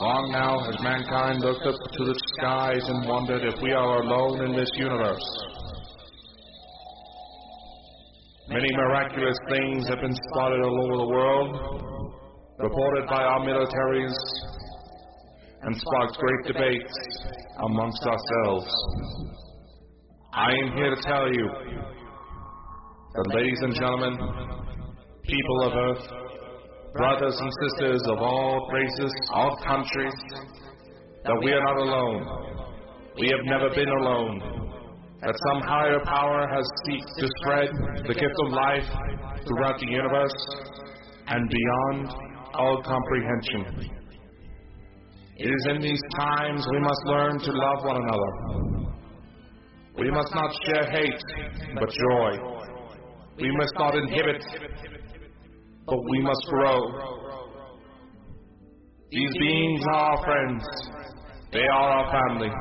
Long now has mankind looked up to the skies and wondered if we are alone in this universe. Many miraculous things have been spotted all over the world, reported by our militaries, and sparked great debates amongst ourselves. I am here to tell you that, ladies and gentlemen, people of Earth, brothers and sisters of all races, all countries, that we are not alone. We have never been alone. That some higher power has seeked to spread the gift of life throughout the universe and beyond all comprehension. It is in these times we must learn to love one another. We must not share hate, but joy. We must not inhibit, but we must grow. These beings are our friends. They are our family.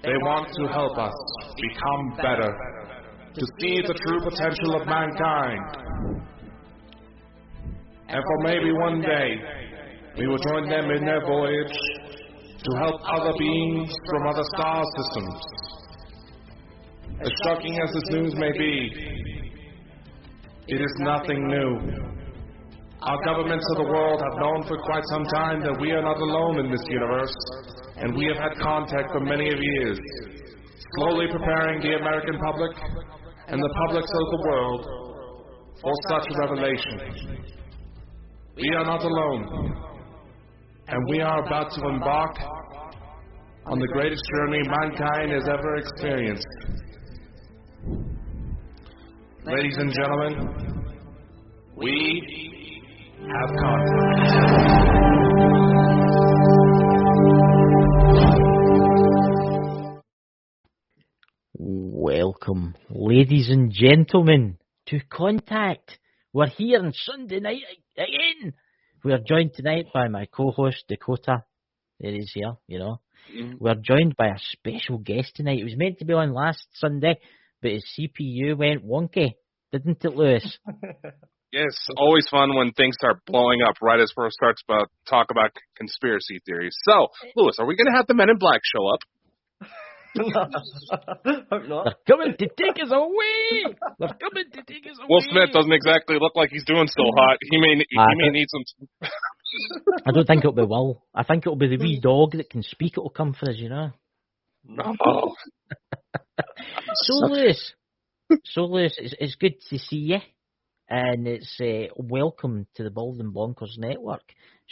They want to help us become better, to see the true potential of mankind. And for maybe one day, we will join them in their voyage to help other beings from other star systems. As shocking as this news may be, it is nothing new. Our governments of the world have known for quite some time that we are not alone in this universe, and we have had contact for many of years, slowly preparing the American public and the publics of the world for such a revelation. We are not alone, and we are about to embark on the greatest journey mankind has ever experienced. Ladies and gentlemen, we have contact. Welcome, ladies and gentlemen, to Contact. We're here on Sunday night again. We are joined tonight by my co-host, Dakota. There he is here, you know. We're joined by a special guest tonight. It was meant to be on last Sunday, but his CPU went wonky, didn't it, Lewis? Yes, always fun when things start blowing up right as first starts about talk about conspiracy theories. So, Lewis, are we going to have the Men in Black show up? Hope not. They're coming to take us away. They're coming to take us away. Will Smith doesn't exactly look like he's doing so hot. He may need some. I don't think it'll be Will. I think it'll be the wee dog that can speak. It'll come for us, you know. Oh. So Lewis, it's good to see you, and it's welcome to the Bald and Bonkers network.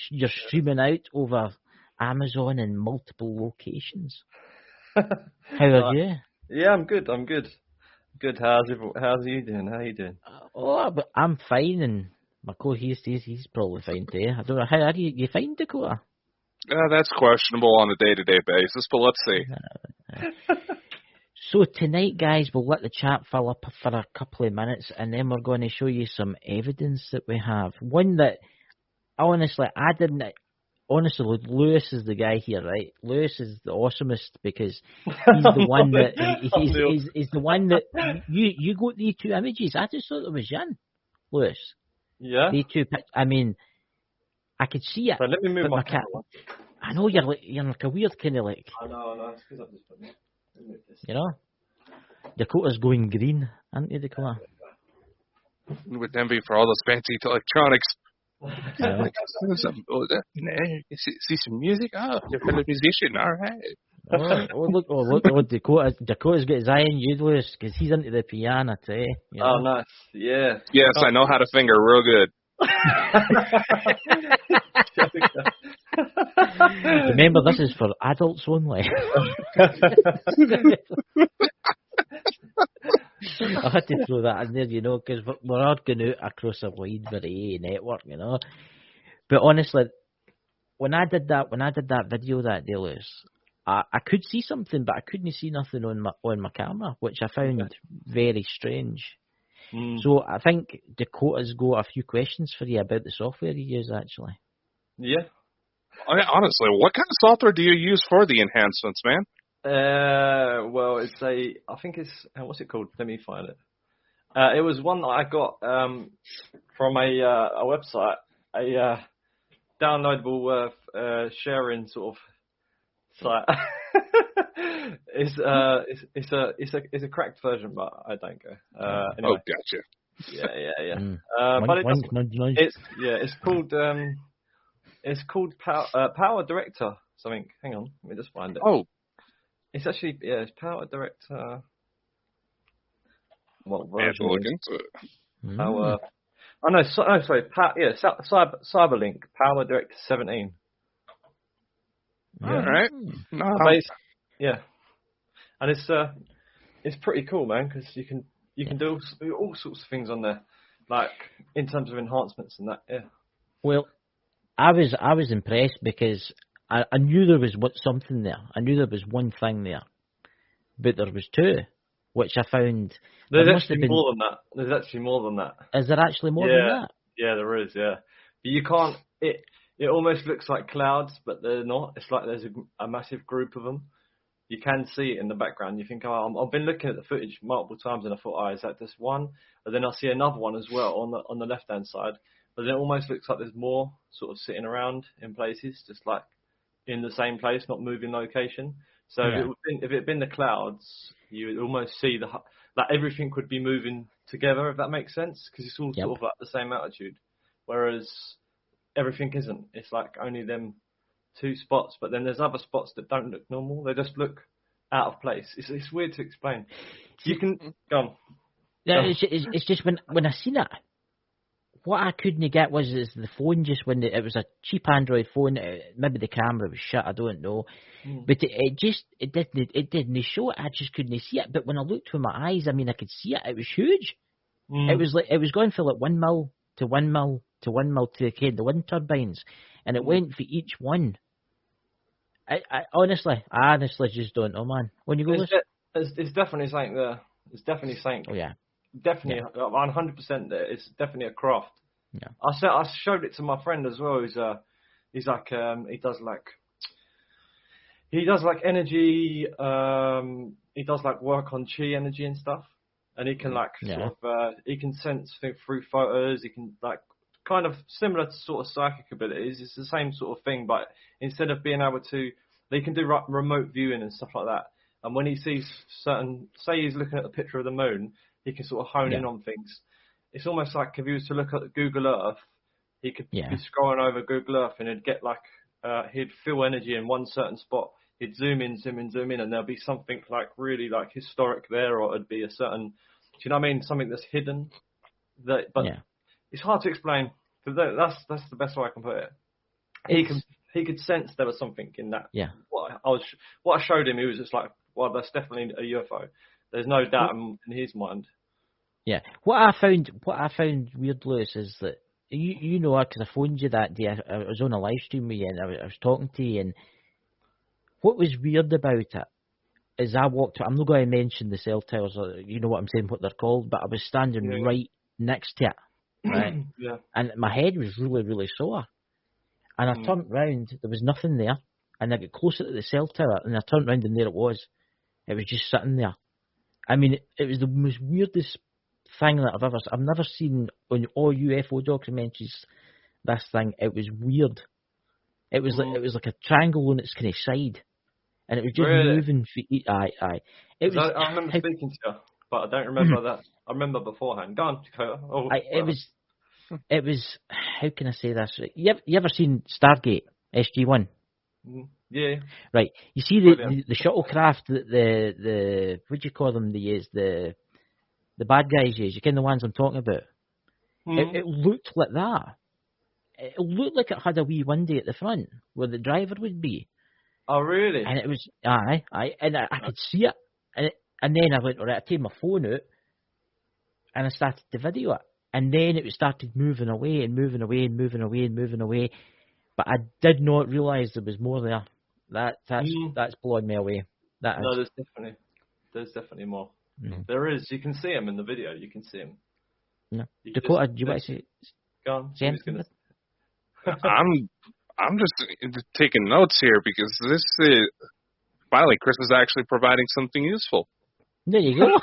You're streaming out over Amazon in multiple locations. How are you? Yeah, I'm good. Good. How's you doing? How are you doing? But I'm fine, and my co-host he's probably fine too. I don't know, how are you fine, Dakota? That's questionable on a day-to-day basis, but let's see. So tonight, guys, we'll let the chat fill up for a couple of minutes, and then we're going to show you some evidence that we have. One that, honestly, I didn't... Honestly, Lewis is the guy here, right? Lewis is the awesomest because he's the one that he's the one that you got these two images. I just thought it was Jan, Lewis. Yeah. These two. I mean, I could see it. But let me move my cat. I know you're like a weird kind of like. I know. It's because I've just put it. You know, Dakota's going green, aren't you, Dakota? With envy for all those fancy electronics. See some music? Oh, you're a musician, all right. Look, Dakota's got his eye on you, Lewis, because he's into the piano too. You know? Oh, nice. Yeah. Yes, I know how to finger real good. Remember, this is for adults only. I had to throw that in there, you know, because we're all going out across a wide variety network, you know. But honestly, when I did that video that day, Lewis, I could see something, but I couldn't see nothing on my camera, which I found very strange. So I think Dakota's got a few questions for you about the software you use, actually. Yeah. Honestly, what kind of software do you use for the enhancements, man? Well, I think it's, what's it called? Let me find it. It was one that I got from a website, downloadable sharing sort of site. It's a cracked version, but I don't go. Anyway. Oh, gotcha. Yeah. But it's called Power Director something. Hang on, let me just find it. Oh, it's actually it's Power Director. What I have to version? look into it. Power. Oh no, sorry. Cyberlink Power Director 17. All right. No, yeah, and it's pretty cool, man, because you can do all sorts of things on there, like in terms of enhancements and that. Yeah. Well, I was impressed because I knew there was something there. I knew there was one thing there, but there was two, which I found. There's actually more than that. There's actually more than that. Is there actually more than that? Yeah, there is. Yeah, but you can't. It almost looks like clouds, but they're not. It's like there's a massive group of them. You can see it in the background. You think, I've been looking at the footage multiple times, and I thought, is that just one? And then I see another one as well on the left hand side. But then it almost looks like there's more sort of sitting around in places, just like in the same place, not moving location. So if it had been the clouds, you would almost see that everything would be moving together, if that makes sense, because it's all sort of like the same altitude. Whereas everything isn't. It's like only them two spots, but then there's other spots that don't look normal. They just look out of place. It's weird to explain. You can go on. Yeah, it's just when I seen it, what I couldn't get was the phone just when it was a cheap Android phone. Maybe the camera was shut. I don't know, but it didn't show it. I just couldn't see it. But when I looked with my eyes, I mean, I could see it. It was huge. It was like it was going for like 1 mil to 1 mil to 1 mil to the wind turbines, and it went for each one. I honestly just don't know, man. When you go, it's definitely something there. It's definitely something. Oh yeah. Definitely, 100% there. It's definitely a craft. Yeah. I showed it to my friend as well. He does like energy. He does like work on chi energy and stuff, and he can he can sense through photos. He can like kind of similar to sort of psychic abilities. It's the same sort of thing, but instead of being able to, they can do remote viewing and stuff like that. And when he sees say he's looking at a picture of the moon, he can sort of hone in on things. It's almost like if he was to look at Google Earth, he could be scrolling over Google Earth and he'd get like, he'd feel energy in one certain spot. He'd zoom in, and there'll be something like really like historic there, or it'd be a certain, do you know what I mean? Something that's hidden. It's hard to explain. But that's the best way I can put it. He could sense there was something in that. Yeah. What I showed him, he was just like, well, that's definitely a UFO. There's no doubt in his mind. Yeah. What I found weird, Lewis, is that you know, because I phoned you that day. I was on a live stream with you, and I was talking to you. And what was weird about it is I walked. I'm not going to mention the cell towers, or you know what I'm saying, what they're called. But I was standing right next to it, right? And my head was really, really sore. And I turned round. There was nothing there. And I got closer to the cell tower, and I turned round, and there it was. It was just sitting there. I mean, it was the most weirdest thing that I've never seen on all UFO documentaries. This thing, it was weird. It was like a triangle on its kind of side, and it was just moving. Aye. It was. I remember speaking to you, but I don't remember that. I remember beforehand. Go on, Dakota. It was. How can I say this? You ever seen Stargate SG-1? Yeah. Right. You see the shuttlecraft that the what do you call them? They use the bad guys use. You kind of the ones I'm talking about. It looked like that. It looked like it had a wee window at the front where the driver would be. Oh really? And it was and I could see it. And then I went, all right, I take my phone out and I started to video it. And then it started moving away and moving away and moving away and moving away. But I did not realise there was more there. That's blowing me away. No, there's definitely more. There is. You can see him in the video. You can see him. No. Dakota, do you want to see? Go on. I'm just taking notes here because this is finally Chris is actually providing something useful. There you go.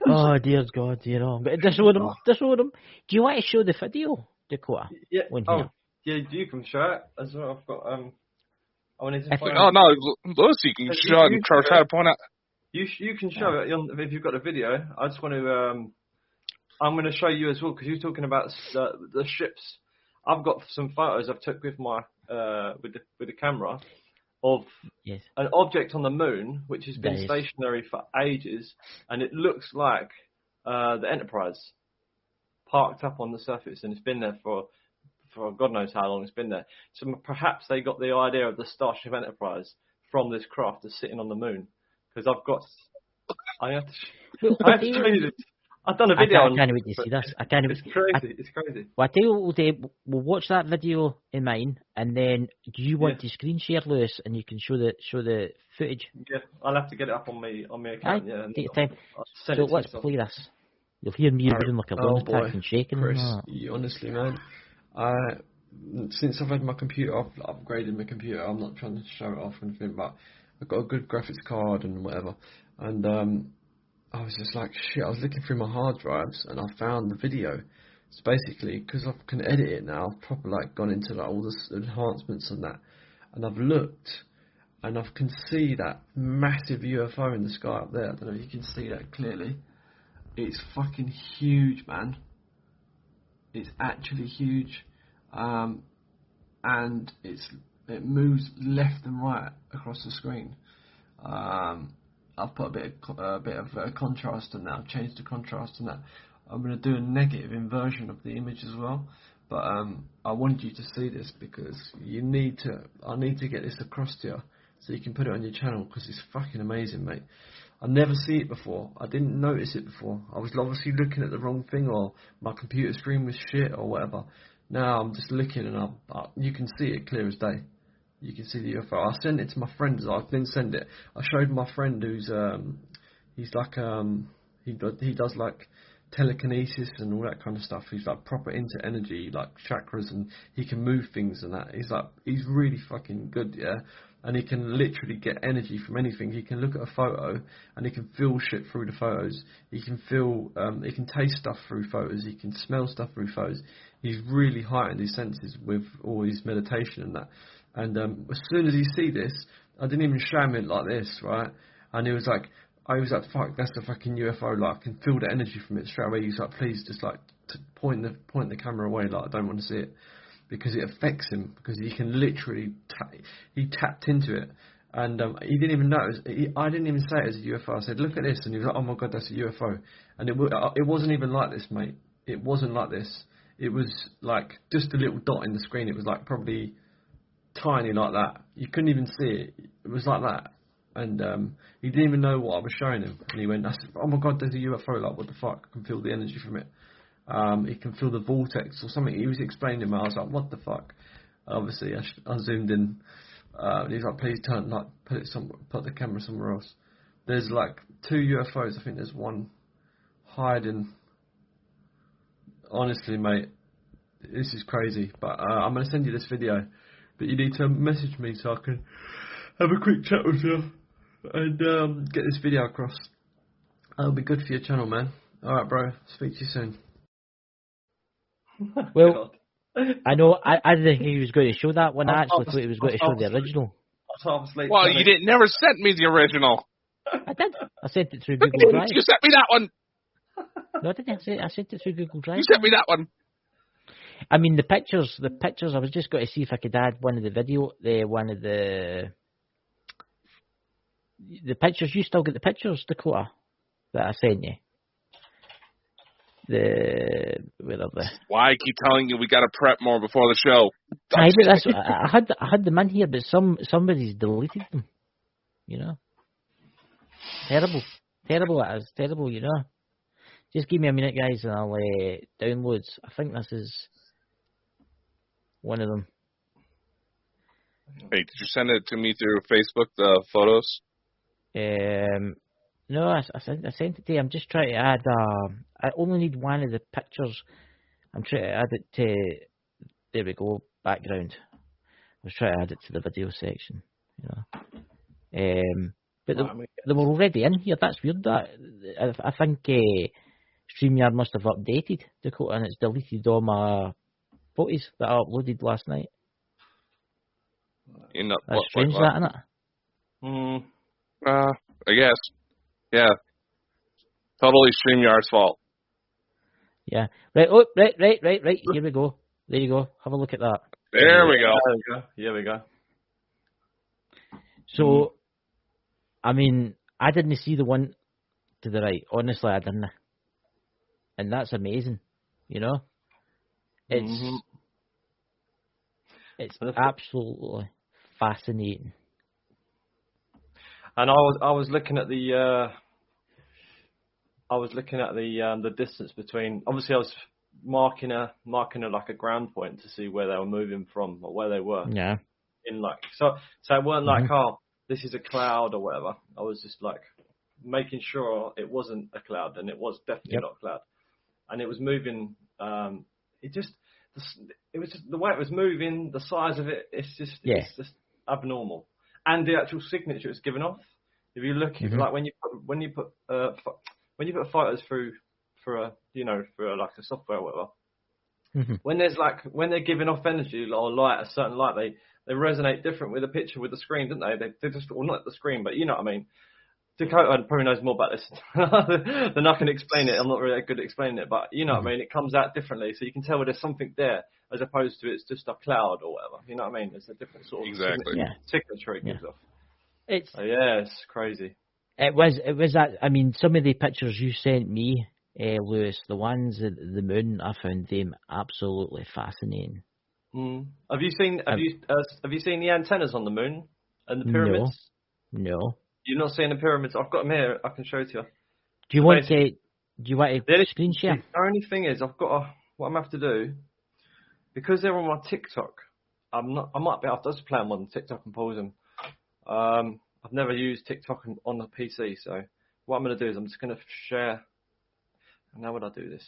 Oh dear God, you know. But they showed him. Do you want to show the video, Dakota? Yeah. On Oh, here? yeah. You can show it as well. I've got I wanted to find. Oh no, Lewis, you can show it and try to point out. You can show it if you've got the video. I just want to. I'm going to show you as well because you're talking about the ships. I've got some photos I've took with my with the camera of an object on the moon which has been stationary for ages, and it looks like the Enterprise parked up on the surface, and it's been there for God knows how long it's been there. So perhaps they got the idea of the Starship Enterprise from this craft that's sitting on the moon. Because I have to show you this. I've done a video. I can't wait to see this. I can't. It's crazy. It's crazy. Well, I tell you what we'll watch that video in mine, and then do you want to screen share, Lewis, and you can show the footage? Yeah, I'll have to get it up on my account. Yeah, take your time. So let's play this. You'll hear me reading like a lunatic and shaking. Chris, honestly, man, since I've had my computer, I've upgraded my computer. I'm not trying to show it off or anything, but I've got a good graphics card and whatever. And I was just like, shit, I was looking through my hard drives and I found the video. It's basically, because I can edit it now, I've probably gone into all the enhancements and that. And I've looked and I can see that massive UFO in the sky up there. I don't know if you can see that clearly. It's fucking huge, man. It's actually huge. And it moves left and right across the screen. I've put a bit of contrast on that. I've changed the contrast on that. I'm going to do a negative inversion of the image as well. But I wanted you to see this because I need to get this across to you so you can put it on your channel because it's fucking amazing, mate. I never see it before. I didn't notice it before. I was obviously looking at the wrong thing, or my computer screen was shit or whatever. Now I'm just looking and you can see it clear as day. You can see the UFO. I sent it to my friends. I didn't send it. I showed my friend who's he's like he does like telekinesis and all that kind of stuff. He's like proper into energy, like chakras, and he can move things and that. He's really fucking good, yeah. And he can literally get energy from anything. He can look at a photo and he can feel shit through the photos. He can feel, he can taste stuff through photos. He can smell stuff through photos. He's really heightened his senses with all his meditation and that. And as soon as he see this, I didn't even show him it like this, right? And he was like, fuck, that's a fucking UFO. Like, I can feel the energy from it straight away. He's like, please, just like point the camera away. Like, I don't want to see it. Because it affects him, because he can literally, he tapped into it, and he didn't even notice. I didn't even say it as a UFO. I said, look at this, and he was like, oh my god, that's a UFO. And it wasn't even like this, mate. It wasn't like this. It was like just a little dot in the screen. It was like probably tiny like that. You couldn't even see it. It was like that. And he didn't even know what I was showing him. And he went, oh my god, there's a UFO, like what the fuck? I can feel the energy from it. He can feel the vortex or something. He was explaining to me. I was like, what the fuck? Obviously, I zoomed in. And he's like, please put the camera somewhere else. There's like 2 UFOs. I think there's one hiding. Honestly, mate, this is crazy. But I'm going to send you this video. But you need to message me so I can have a quick chat with you and get this video across. That'll be good for your channel, man. Alright, bro. Speak to you soon. Well, I know. I didn't think he was going to show that one. I actually thought he was going to show the original. Well, you didn't never sent me the original. I did. I sent it through Google Drive. You sent me that one. No, I didn't. I sent it through Google Drive. You sent me that one. I mean, the pictures. I was just going to see if I could add one of the pictures. You still get the pictures, Dakota, that I sent you. Where are they? Why I keep telling you we got to prep more before the show? I had them in here, but somebody's deleted them. You know, terrible it is, terrible. You know, just give me a minute, guys, and I'll download. I think this is one of them. Hey, did you send it to me through Facebook? The photos? No, I sent it to you. I'm just trying to add. I only need one of the pictures. I'm trying to add it to. There we go. Background. I was trying to add it to the video section. You know. But they were already in here. That's weird. That I think StreamYard must have updated Dakota, and it's deleted all my photos that I uploaded last night. That's strange, that, isn't it? I guess. Yeah. Totally StreamYard's fault. Yeah. Right. Oh, right. Here we go. There you go. Have a look at that. There we go. Here we go. So, I mean, I didn't see the one to the right. Honestly, I didn't. And that's amazing. You know? It's absolutely fascinating. And I was looking at the distance between. Obviously, I was marking a like a ground point to see where they were moving from or where they were. Yeah. In like so it weren't like this is a cloud or whatever. I was just like making sure it wasn't a cloud, and it was definitely not a cloud. And it was moving. It was just the way it was moving, the size of it. It's just abnormal. And the actual signature it's given off. If you look, like when you put photos through for a like a software or whatever, when they're giving off energy or light, a certain light, they resonate different with the picture, with the screen, don't they? They just, well, not the screen, but you know what I mean. Dakota probably knows more about this than I can explain it. I'm not really good at explaining it, but you know what I mean. It comes out differently, so you can tell where there's something there, as opposed to it's just a cloud or whatever. You know what I mean? It's a different sort of signature it gives off. It's crazy. It was that. I mean, some of the pictures you sent me, Lewis, the ones at the moon, I found them absolutely fascinating. Have you seen the antennas on the moon and the pyramids? No. You're not seeing the pyramids. I've got them here. I can show it to you. Do you want to screen share? The only thing is, what I'm going to have to do, because they're on my TikTok. I might be able to just play them on TikTok and pause them. I've never used TikTok on the PC, so what I'm going to do is I'm just going to share. And how would I do this?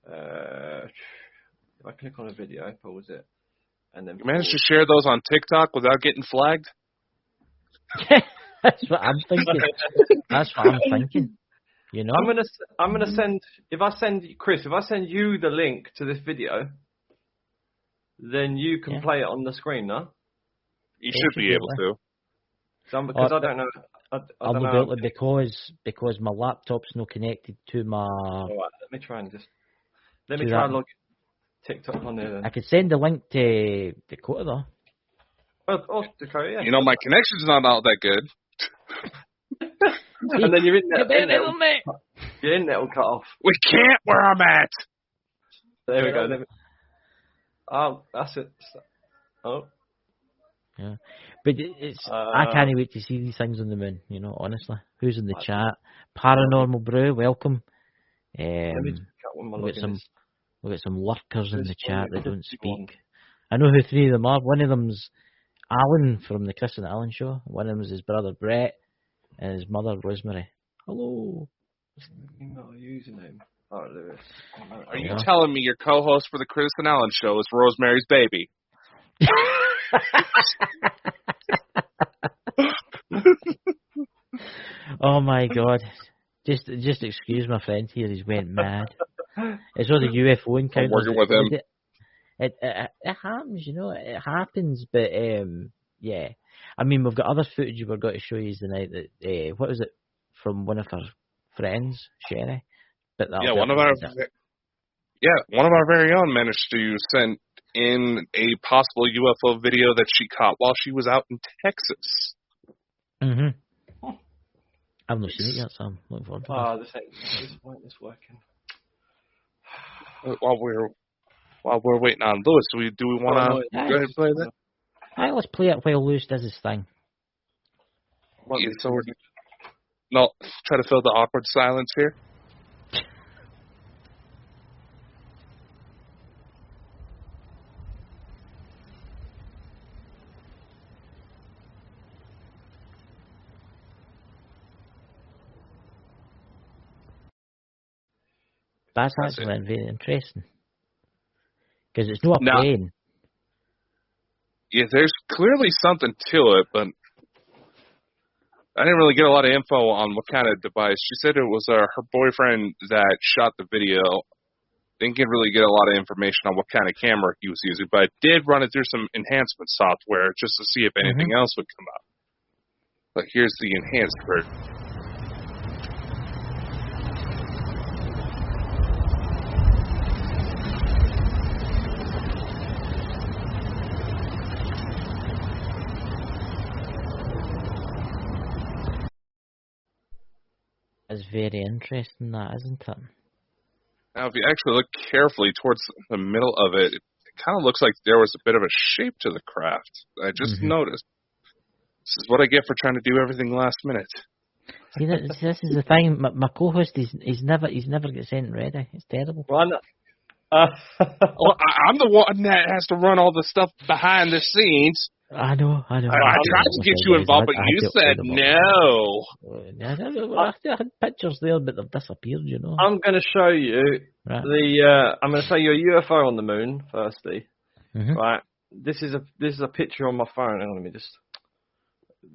If I click on a video, pause it, and then you managed to share those on TikTok without getting flagged? That's what I'm thinking. You know, I'm gonna send. If I send you the link to this video, then you can play it on the screen, no? You should be able to. Because I don't know. I'll be able to because my laptop's not connected to my. All right, let me try and log TikTok on there. Then. I could send the link to Dakota though. Dakota, yeah. You know, my connection's not all that good. And then your internet will cut off. We can't where I'm at. There we go. Oh, that's it. Oh. Yeah. But I can't wait to see these things on the moon, you know, honestly. Who's in the chat? Paranormal Brew, welcome. We've got some lurkers in the chat that don't speak. I know who three of them are. One of them's Alan from the Chris and Alan show. One of them's his brother Brett and his mother Rosemary. Hello. Not a username. Oh, Lewis. Are you telling me your co-host for the Chris and Alan show is Rosemary's baby? Oh my God! Just excuse my friend here. He's went mad. It's all the UFO encounters. I'm working with him. It happens, you know. It happens, but yeah. I mean, we've got other footage we've got to show you tonight. That what was it from one of our friends, Sherry? But one of our very own managed to send in a possible UFO video that she caught while she was out in Texas. I've not seen it yet, so I'm looking forward to this is working. While we're waiting on Lewis, do we want to go ahead and play that? Alright, let's play it while Lewis does his thing. Try to fill the awkward silence here. That's actually very interesting. Because it's not a plane. Yeah, there's clearly something to it, but I didn't really get a lot of info on what kind of device. She said it was her boyfriend that shot the video. Didn't really get a lot of information on what kind of camera he was using, but I did run it through some enhancement software just to see if anything else would come up. But here's the enhanced version. It's very interesting, that, isn't it? Now, if you actually look carefully towards the middle of it, it kind of looks like there was a bit of a shape to the craft. I just noticed. This is what I get for trying to do everything last minute. See, this is the thing. My co-host, he's never gets anything ready. It's terrible. Run. Well, I'm the one that has to run all the stuff behind the scenes. I know. I tried to get you involved, but you said no. I had pictures there, but they've disappeared, you know. I'm going to show you I'm going to show you a UFO on the moon, firstly. Right. This is a picture on my phone. Hang on, let me just.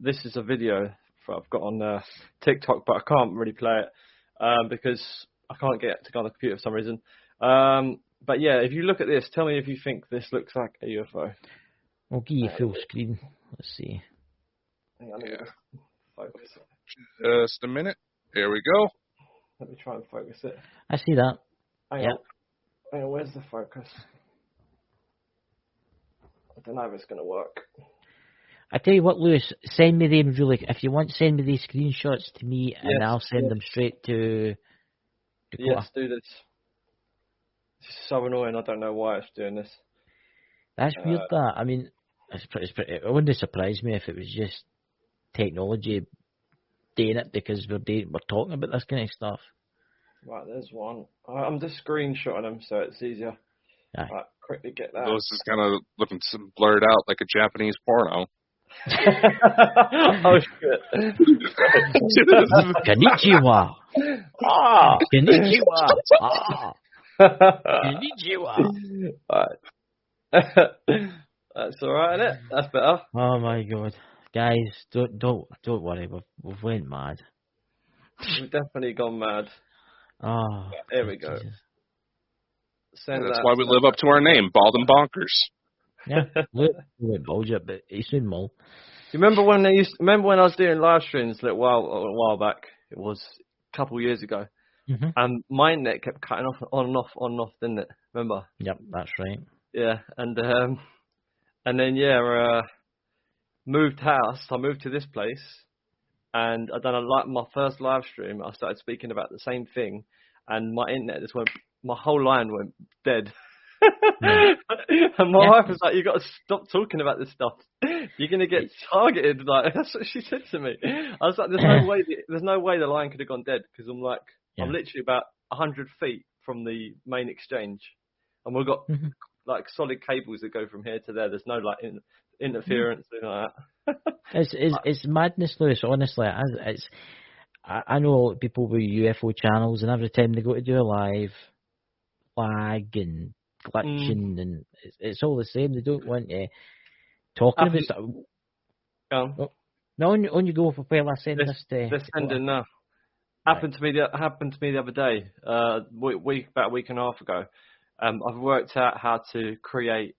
This is a video I've got on TikTok, but I can't really play it because I can't get it to go on the computer for some reason. But yeah, if you look at this, tell me if you think this looks like a UFO. I'll give you full screen. Let's see. Hang on, focus it. Just a minute. Here we go. Let me try and focus it. I see that. Hang on, where's the focus? I don't know if it's going to work. I tell you what, Lewis, send me them if you want, send me these screenshots to me, and I'll send them straight to Dakota. Yes, do this. It's so annoying. I don't know why it's doing this. That's weird, that. I mean, it wouldn't surprise me if it was just technology doing it because we're talking about this kind of stuff. Right, there's one. I'm just screenshotting them so it's easier. Aye. Right, quickly get that. This is kind of looking blurred out like a Japanese porno. Oh, shit. Konnichiwa. Konnichiwa. Konnichiwa. Alright. That's alright, isn't it? That's better. Oh my god. Guys, don't worry, we've went mad. We've definitely gone mad. Oh, here we go. That's why we live up to our name, Bald and Bonkers. Yeah, we went bald yet, but he's soon mole. You remember when I was doing live streams a while back? It was a couple of years ago. And my internet kept cutting off, on and off, didn't it? Remember? Yep, that's right. Yeah, and then moved house. I moved to this place, and I done my first live stream. I started speaking about the same thing, and my internet just went. My whole line went dead. And my wife was like, "You got to stop talking about this stuff. You're gonna get targeted." Like that's what she said to me. I was like, "There's no way the line could have gone dead," because I'm like, I'm literally about 100 feet from the main exchange, and we've got like solid cables that go from here to there. There's no like interference or like that. It's madness, Lewis. Honestly, I know people with UFO channels, and every time they go to do a live, lag and glitching, and it's all the same. They don't want to talking about stuff. No, on you go for where I send this to. They're sending now. Happened to me the other day. About a week and a half ago. I've worked out how to create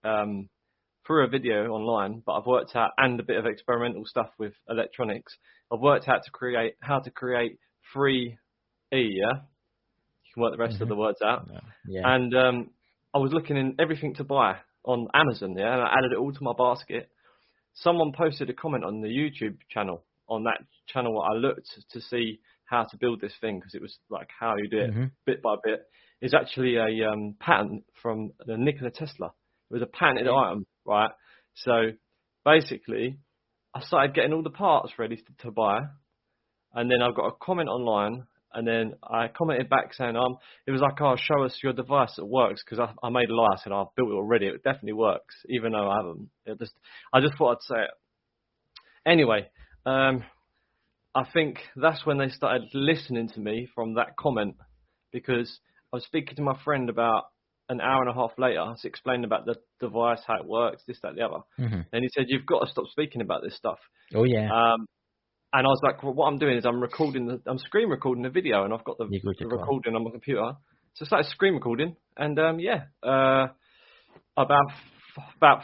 through a video online, but I've worked out, and a bit of experimental stuff with electronics. I've worked out how to create 3E. Yeah, you can work the rest of the words out. Yeah. And I was looking in everything to buy on Amazon. Yeah, and I added it all to my basket. Someone posted a comment on the YouTube channel. On that channel, I looked to see how to build this thing, because it was like how you do it bit by bit. It's actually a patent from the Nikola Tesla. It was a patented item, right? So basically, I started getting all the parts ready to buy, and then I got a comment online, and then I commented back saying, it was like, "Oh, show us your device that works," because I made a lie. I said, "I've built it already. It definitely works," even though I haven't. I just thought I'd say it. Anyway, I think that's when they started listening to me, from that comment, because I was speaking to my friend about an hour and a half later. I was explaining about the device, how it works, this, that, the other. And he said, "You've got to stop speaking about this stuff." Oh, yeah. And I was like, well, what I'm doing is I'm screen recording the video, and I've got the recording on my computer. So I started screen recording, and about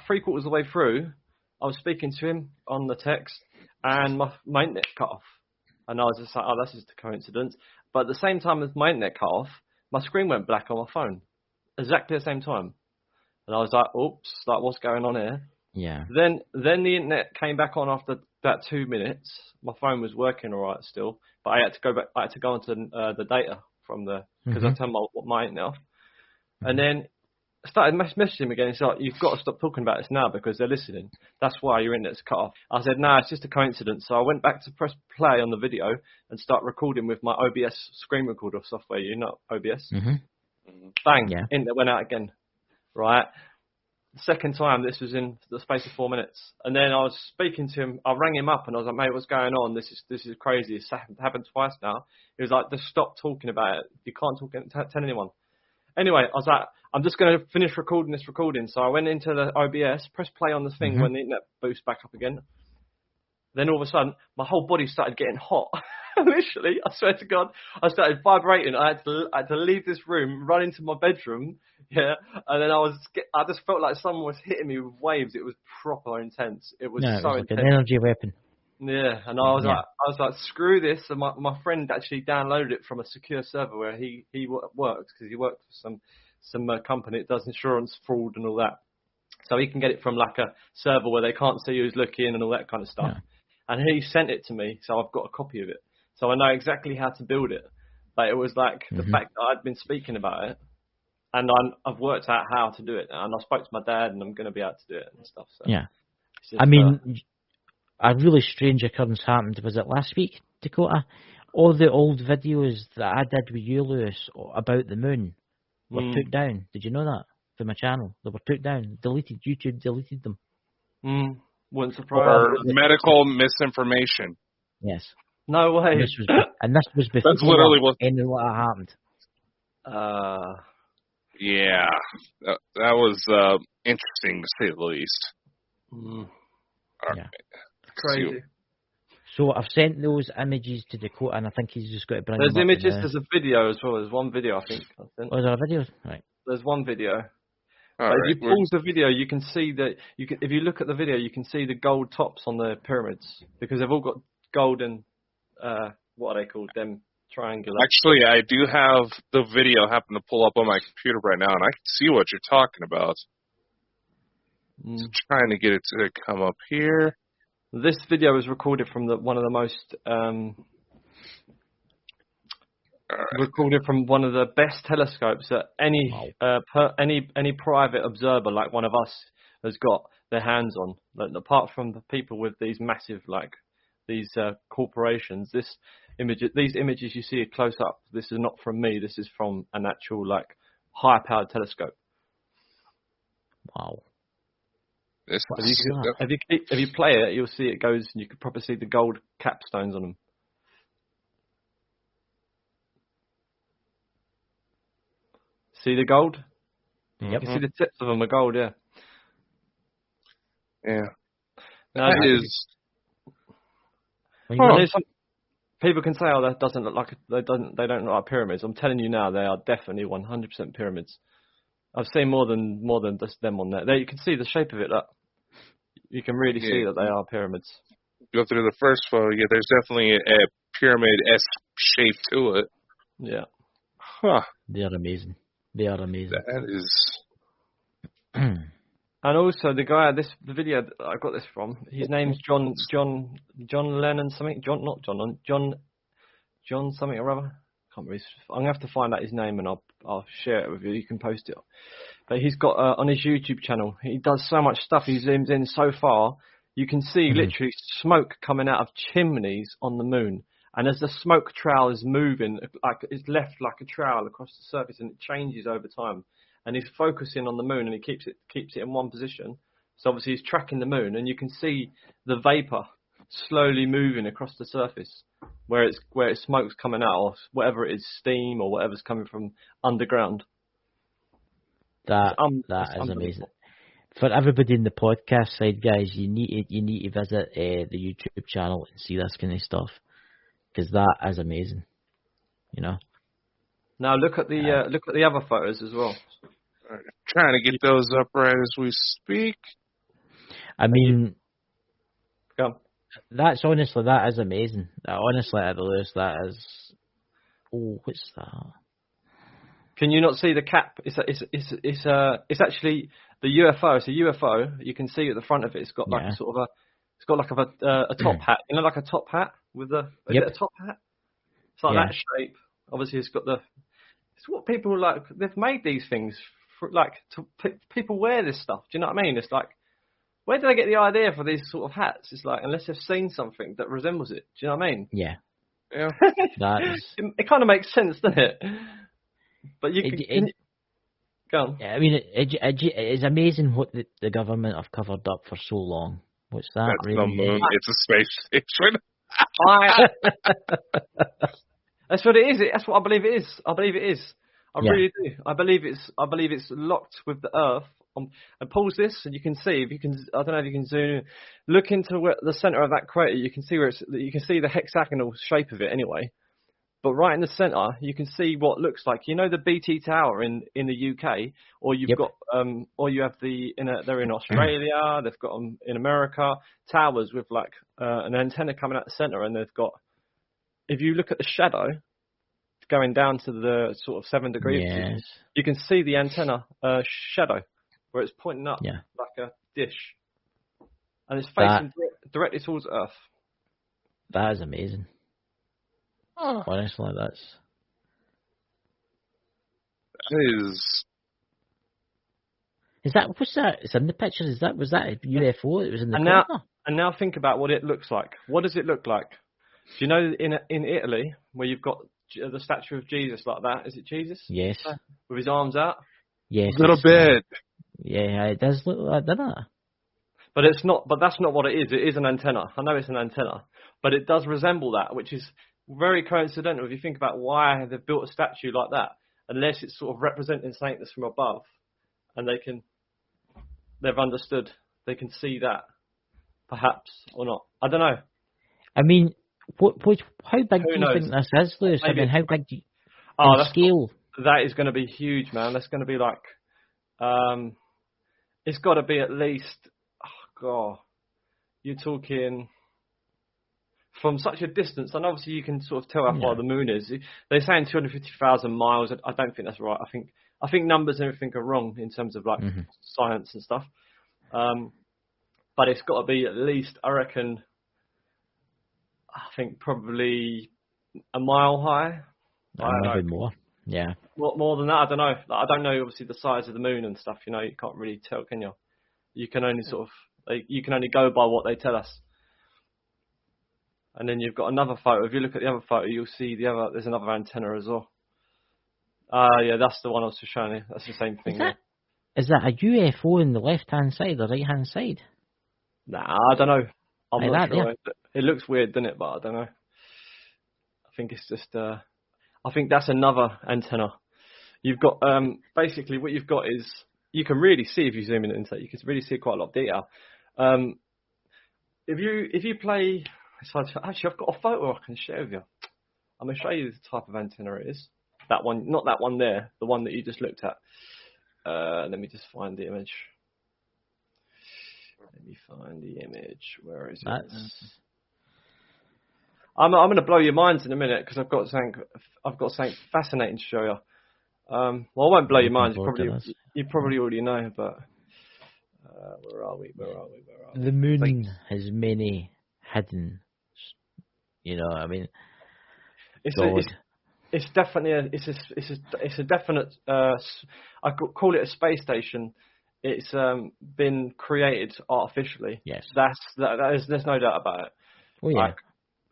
3/4 of the way through, I was speaking to him on the text, and my internet cut off. And I was just like, oh, that's just a coincidence. But at the same time as my internet cut off, my screen went black on my phone. Exactly the same time. And I was like, oops, like, what's going on here? Yeah. Then the internet came back on after about 2 minutes. My phone was working all right still, but I had to go back. I had to go onto the data from because I turned my internet off. And then I started messaging him again. He's like, you've got to stop talking about this now because they're listening. That's why your internet's cut off. I said, no, it's just a coincidence. So I went back to press play on the video and start recording with my OBS screen recorder software. You know OBS? Bang, internet went out again. Right? The second time, this was in the space of 4 minutes. And then I was speaking to him. I rang him up and I was like, mate, what's going on? This is crazy. It's happened twice now. He was like, just stop talking about it. You can't tell anyone. Anyway, I was like, I'm just going to finish recording this recording. So I went into the OBS, pressed play on the thing when the internet boosts back up again. Then all of a sudden, my whole body started getting hot. Literally, I swear to God, I started vibrating. I had to leave this room, run into my bedroom, and then I just felt like someone was hitting me with waves. It was proper intense. It was so like intense. an energy weapon. Yeah, and I was like, screw this. And my friend actually downloaded it from a secure server where he works, because he works for some company that does insurance fraud and all that. So he can get it from like a server where they can't see who's looking and all that kind of stuff. Yeah. And he sent it to me, so I've got a copy of it. So I know exactly how to build it. But it was like the fact that I'd been speaking about it, and I've worked out how to do it now. And I spoke to my dad, and I'm going to be able to do it and stuff. So yeah. Just, I mean, a really strange occurrence happened. Was it last week, Dakota? All the old videos that I did with you, Lewis, about the moon were took down. Did you know that? From my channel. They were took down. Deleted. YouTube deleted them. Wouldn't surprise or medical misinformation. Yes. No way. And this was before That's literally what happened. Yeah, that was interesting to say the least. Yeah. Crazy. So I've sent those images to Dakota, and I think he's just got to bring There's them images. up. There's a video as well. There's one video I think. Oh, is there a video? Right. There's one video. Right, if you pause the video, you can see that if you look at the video, you can see the gold tops on the pyramids because they've all got golden. What are they called? Them triangular. Actually, I do have the video happen to pull up on my computer right now, and I can see what you're talking about. So trying to get it to come up here. This video was recorded from one of the most recorded from one of the best telescopes that any private observer like one of us has got their hands on. Like, apart from the people with these massive these corporations, these images you see close up. This is not from me. This is from an actual high-powered telescope. Wow. If you play it, you'll see it goes, and you can probably see the gold capstones on them. See the gold? Yep. You can see the tips of them are gold, yeah. Yeah. Now, that is. People can say, "Oh, that doesn't look like they don't look like pyramids." I'm telling you now, they are definitely 100% pyramids. I've seen more than just them on there. You can see the shape of it. You can really see that they are pyramids. Go through the first photo. Yeah, there's definitely a pyramid-esque shape to it. Yeah. Huh. They are amazing. They are amazing. That is. And also the guy, the video that I got this from, his name's John Lennon something. John something or other. Can't remember. I'm gonna have to find out his name and I'll share it with you. You can post it. But he's got on his YouTube channel. He does so much stuff. He zooms in so far. You can see literally smoke coming out of chimneys on the moon. And as the smoke trail is moving, it's left like a trail across the surface, and it changes over time. And he's focusing on the moon, and he keeps it in one position. So obviously he's tracking the moon, and you can see the vapor slowly moving across the surface, where it's smoke's coming out, or whatever it is, steam or whatever's coming from underground. That is amazing. For everybody in the podcast side, guys, you need to visit the YouTube channel and see this kind of stuff, because that is amazing. You know. Now look at the other photos as well. Trying to get those up right as we speak. I mean, Go. that is amazing. Honestly, Lewis, that is. Oh, what's that? Can you not see the cap? It's actually the UFO. It's a UFO. You can see at the front of it. It's got like a sort of a top hat. You know, like a top hat with is it a top hat? It's like that shape. Obviously, it's got it's what people like. They've made these things for, like people wear this stuff. Do you know what I mean? It's like, where did they get the idea for these sort of hats? It's like, unless they've seen something that resembles it. Do you know what I mean? Yeah. Yeah. It kind of makes sense, doesn't it? But you can go on. I mean, it's amazing what the government have covered up for so long. What's that? That's the moon. It's a space station. That's what it is. That's what I believe it is. I believe it is. I really do. I believe it's locked with the Earth. And pause this, and you can see, if you can, I don't know if you can zoom in. Look into the center of that crater. You can see you can see the hexagonal shape of it anyway. But right in the center, you can see what looks like, you know, the BT Tower in the UK, or you've got or you have they're in Australia. They've got them in America, towers with like an antenna coming out the center, and they've got. If you look at the shadow going down to the sort of 7 degrees, you can see the antenna shadow, where it's pointing up like a dish. And it's facing directly towards Earth. That is amazing. Oh. Honestly, that is... Is that, what's that? It's in the picture. Was that a UFO? It was in the corner? And now think about what it looks like. What does it look like? Do you know in Italy, where you've got the statue of Jesus like that? Is it Jesus? Yes. With his arms out? Yes. A little bit. Yeah, it does look like that, doesn't it? But it's not. But that's not what it is. It is an antenna. I know it's an antenna, but it does resemble that, which is very coincidental if you think about why they've built a statue like that. Unless it's sort of representing something that's from above, and they've understood. They can see that, perhaps or not. I don't know. I mean, how big do you think this is, Lewis? I mean, how big do you? Scale. That is going to be huge, man. That's going to be like. It's got to be at least, you're talking from such a distance, and obviously you can sort of tell how far the moon is. They're saying 250,000 miles. I don't think that's right. I think numbers and everything are wrong in terms of like science and stuff. But it's got to be at least, I reckon, I think probably a mile high. Maybe more. Yeah. More than that, I don't know. I don't know, obviously, the size of the moon and stuff. You know, you can't really tell, can you? You can only you can only go by what they tell us. And then you've got another photo. If you look at the other photo, you'll see there's another antenna as well. Yeah, that's the one I was just showing you. That's the same thing. Is that a UFO in the left-hand side or right-hand side? Nah, I don't know. I'm not sure. Yeah. It looks weird, doesn't it? But I don't know. I think it's just... I think that's another antenna. You've got basically what you've got is you can really see if you zoom in into it. You can really see quite a lot of detail. If you play, actually I've got a photo I can share with you. I'm going to show you the type of antenna it is. That one, not that one there, the one that you just looked at. Let me just find the image. Where is it? I'm going to blow your minds in a minute because I've got something fascinating to show you. Well, I won't blow your minds. You probably already know, but where are we? The moon has many hidden. You know, I mean, it's definitely it's a definite. I could call it a space station. It's been created artificially. Yes, there's no doubt about it. Well, yeah.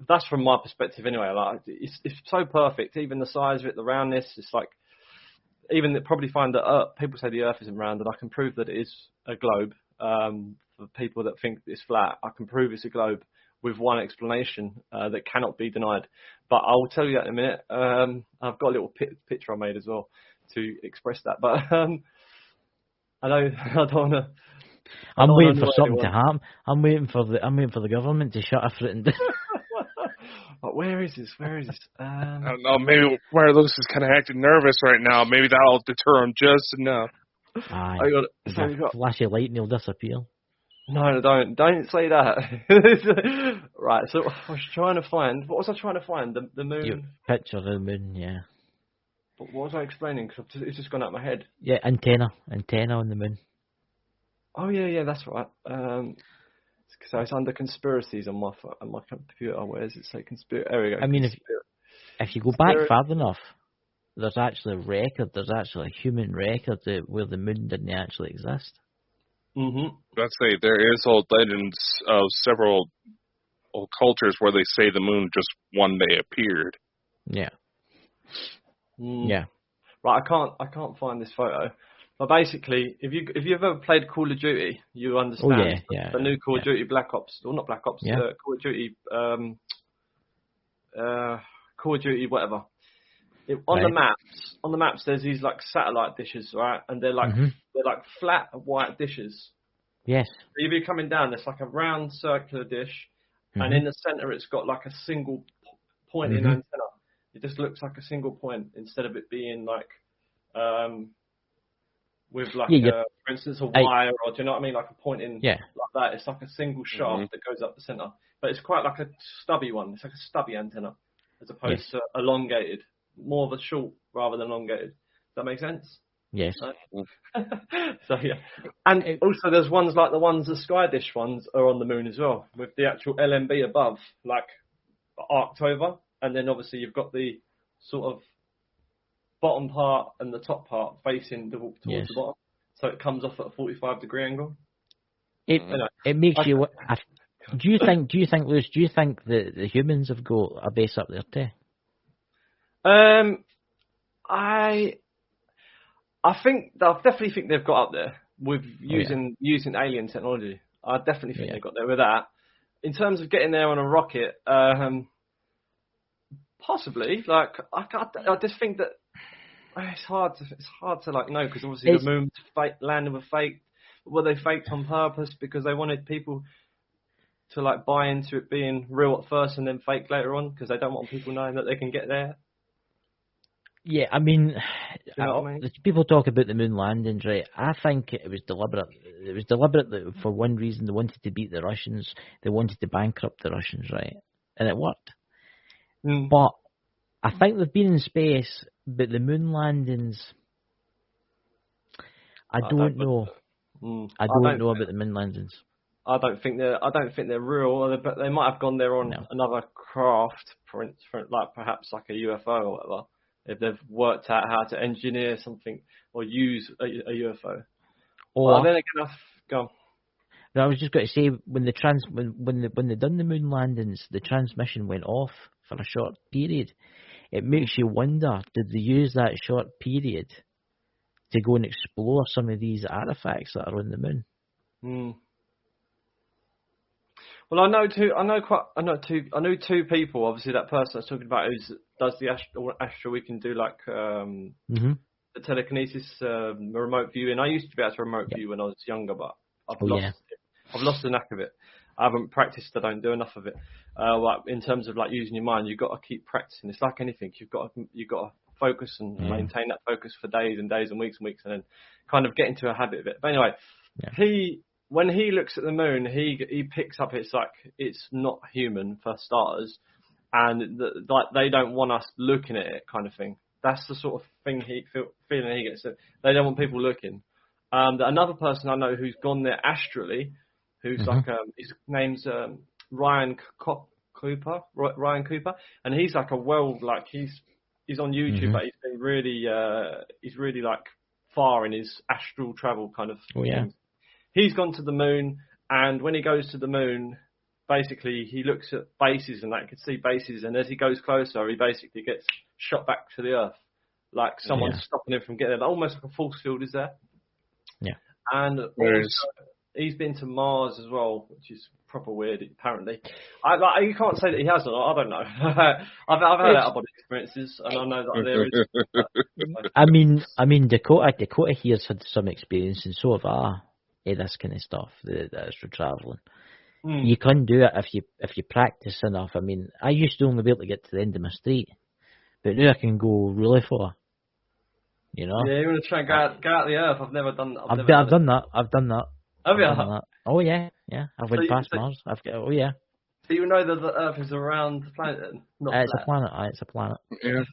That's from my perspective anyway. Like it's so perfect. Even the size of it, the roundness. It's like even they probably find that people say the Earth isn't round, and I can prove that it is a globe. For people that think it's flat, I can prove it's a globe with one explanation that cannot be denied. But I will tell you that in a minute. I've got a little picture I made as well to express that. But I know I don't want to I'm waiting for something to happen. I'm waiting for the government to shut everything down. But where is this? I don't know. Maybe Wire Lewis is kind of acting nervous right now. Maybe that'll deter him just enough. Aye. So you got flash of light and he'll disappear. No, don't say that. Right. So I was trying to find. What was I trying to find? The moon. Picture of the moon. Yeah. What was I explaining? Because it's just gone out of my head. Yeah, antenna on the moon. Oh yeah, that's right. So it's under conspiracies on my computer. Where does it say conspiracy? There we go. I mean, if you go back far enough, there's actually a record. There's actually a human record where the moon didn't actually exist. Mm-hmm. Let's say there is old legends of several old cultures where they say the moon just one day appeared. Yeah. Yeah. Right. I can't find this photo. But basically, if you've ever played Call of Duty, you understand the new Call of Duty Black Ops, or not Black Ops, Call of Duty, Call of Duty whatever. On the maps, there's these like satellite dishes, right? And they're like flat white dishes. Yes. So if you're coming down, there's like a round circular dish, and in the center it's got like a single point in antenna. It just looks like a single point instead of it being like with like for instance a wire, or do you know what I mean, like a point in like that. It's like a single shaft that goes up the center, but it's quite like a stubby one. It's like a stubby antenna as opposed to elongated, more of a short rather than elongated. Does that make sense? Yes. So yeah, and also there's ones like the Sky Dish ones are on the moon as well, with the actual LMB above, like arced over, and then obviously you've got the sort of bottom part and the top part facing towards the bottom, so it comes off at a 45-degree angle. It makes you. Do you think, Lewis? Do you think the humans have got a base up there too? I definitely think they've got up there with using alien technology. I definitely think they got there with that. In terms of getting there on a rocket, possibly. Like I just think that it's hard to like know, because obviously the moon's landing was fake. Were they faked on purpose because they wanted people to like buy into it being real at first and then fake later on, because they don't want people knowing that they can get there? Yeah, I mean, you know what I mean? People talk about the moon landings, right? I think it was deliberate. It was deliberate that for one reason they wanted to beat the Russians. They wanted to bankrupt the Russians, right? And it worked. But I think they've been in space, but the moon landings, I don't know. I don't know about the moon landings. I don't think they're real, but they might have gone there on another craft, for like perhaps like a UFO or whatever. If they've worked out how to engineer something or use a UFO. Or then again, go on. No, I was just going to say, when they done the moon landings, the transmission went off for a short period. It makes you wonder, did they use that short period to go and explore some of these artifacts that are on the moon? Well, I know two people. Obviously, that person I was talking about who does the astral. We can do like the telekinesis, remote viewing. I used to be able to remote view when I was younger, but I've lost the knack of it. I haven't practiced. I don't do enough of it. Like in terms of like using your mind, you've got to keep practicing. It's like anything. You've got to focus and maintain that focus for days and days and weeks, and then kind of get into a habit of it. But anyway, when he looks at the moon, he picks up it's not human for starters, and like they don't want us looking at it, kind of thing. That's the sort of thing feeling he gets. They don't want people looking. Another person I know who's gone there astrally, who's like his name's Ryan Cooper, and he's like he's on YouTube, but he's really like far in his astral travel kind of thing. He's gone to the moon, and when he goes to the moon, basically he looks at bases and can see bases, and as he goes closer, he basically gets shot back to the Earth, like someone's stopping him from getting there. Almost like a force field is there. Yeah. And he's been to Mars as well, which is proper weird, apparently. You can't say that he has or not. I don't know. I've had out-of-body experiences, and I know that there is. I mean, Dakota here's had some experience, and so have I. this kind of stuff, the astral traveling. You can do it if you practice enough. I mean, I used to only be able to get to the end of my street, but now I can go really far. You know? Yeah, you want to try and go out the earth? I've never done that. I've done that. Have you? Oh yeah. I've went past Mars. Oh yeah. So you know that the Earth is around the planet then? It's a planet. It's a planet. Yeah.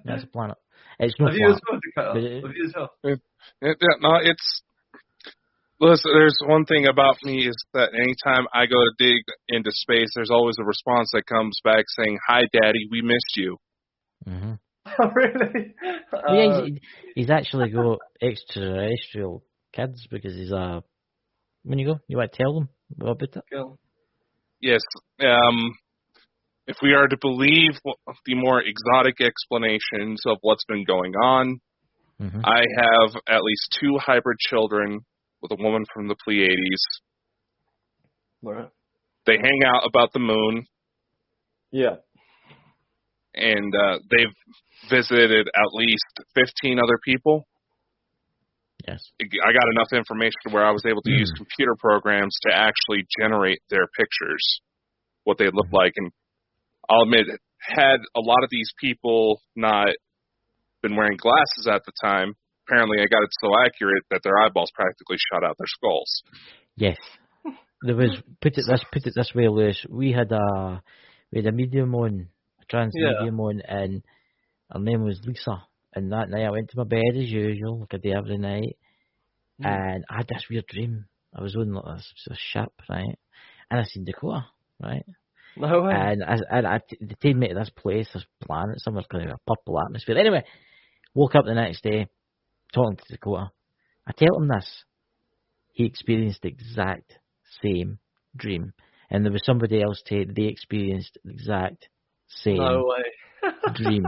It's a planet. It's not Have you as well, Dakota? Have you as well? No, it's... Listen, there's one thing about me is that anytime I go to dig into space, there's always a response that comes back saying, "Hi, Daddy, we missed you." Mm-hmm. Oh, really? Yeah, he's actually got extraterrestrial kids because he's a... When you go, you want to tell them about it? Cool. Yes. If we are to believe the more exotic explanations of what's been going on, I have at least 2 hybrid children with a woman from the Pleiades. Right. They hang out about the moon. Yeah. And they've visited at least 15 other people. Yes. I got enough information where I was able to use computer programs to actually generate their pictures, what they look like. And I'll admit, had a lot of these people not been wearing glasses at the time, apparently I got it so accurate that their eyeballs practically shot out their skulls. Yes. There was, put it this way, Lewis, we had a medium on, a trans medium on, and her name was Lisa. And that night I went to my bed as usual, like I do every night, and I had this weird dream. I was on like this ship, right? And I seen Dakota, right? No way. And they take me to this place, this planet, somewhere kind of a purple atmosphere. Anyway, woke up the next day, talking to Dakota. I tell him this. He experienced the exact same dream. And there was somebody else they experienced the exact same dream.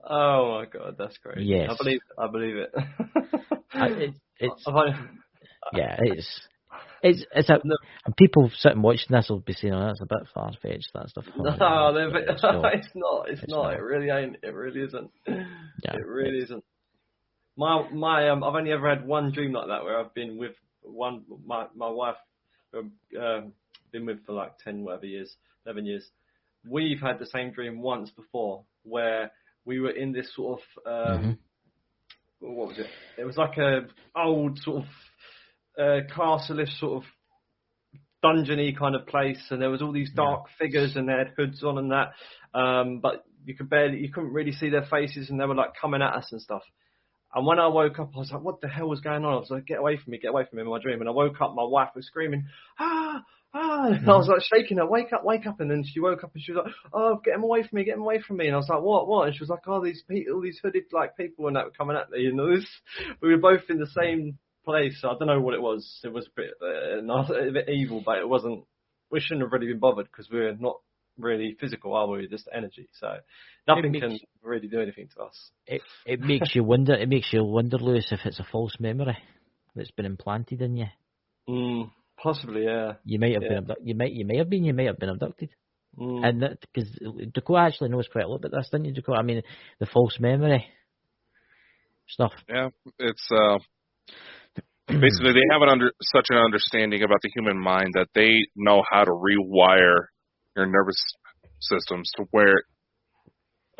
Oh my God, that's great. Yes. I believe it. And people sitting watching this will be saying, "Oh, that's a bit far fetched." That stuff. No, it's not. It's not. It really ain't. It really isn't. Yeah, it really isn't. My I've only ever had one dream like that where I've been with my wife. Been with for like 11 years. We've had the same dream once before where we were in this sort of what was it? It was like a old sort of castle-ish sort of dungeony kind of place, and there was all these dark figures and they had hoods on and that, but you couldn't really see their faces, and they were like coming at us and stuff. And when I woke up, I was like, what the hell was going on? I was like, get away from me in my dream. And I woke up, my wife was screaming, ah, and I was like shaking her, wake up. And then she woke up and she was like, oh, get him away from me. And I was like, what? And she was like, oh, all these hooded like people and that were coming at me. You know, we were both in the same place. So I don't know what it was. It was a bit evil, but it wasn't. We shouldn't have really been bothered because we're not really physical, are we? Just energy. So nothing can really do anything to us. It makes you wonder. It makes you wonder, Lewis, if it's a false memory that's been implanted in you. Possibly, yeah. You might have been you may have been abducted. And because Dakota actually knows quite a lot about this, didn't you, Dakota? I mean, the false memory stuff. Yeah, it's basically they have such an understanding about the human mind that they know how to rewire your nervous systems to where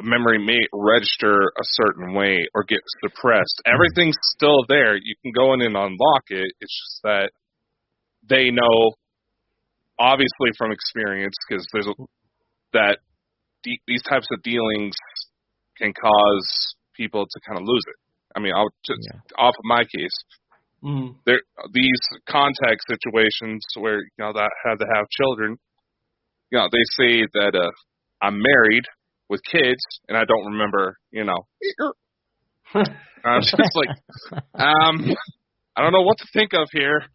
a memory may register a certain way or get suppressed. Everything's still there. You can go in and unlock it. It's just that they know, obviously from experience, because these types of dealings can cause people to kind of lose it. I mean, I'll just off of my case, these contact situations where that had to have children. They say that I'm married with kids, and I don't remember. I'm just like, I don't know what to think of here.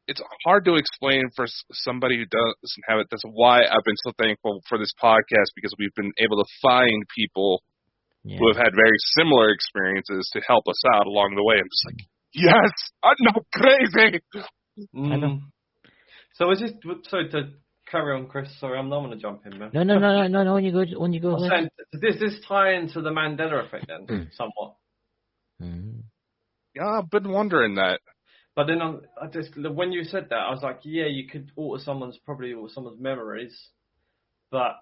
It's hard to explain for somebody who doesn't have it. That's why I've been so thankful for this podcast, because we've been able to find people who have had very similar experiences to help us out along the way. I'm just like, yes, I'm not crazy. I know. So to carry on, Chris? Sorry, I'm not going to jump in, man. No. When you go. Does this tie into the Mandela effect then, somewhat? Yeah, I've been wondering that. But then when you said that, I was like, yeah, you could alter someone's memories, but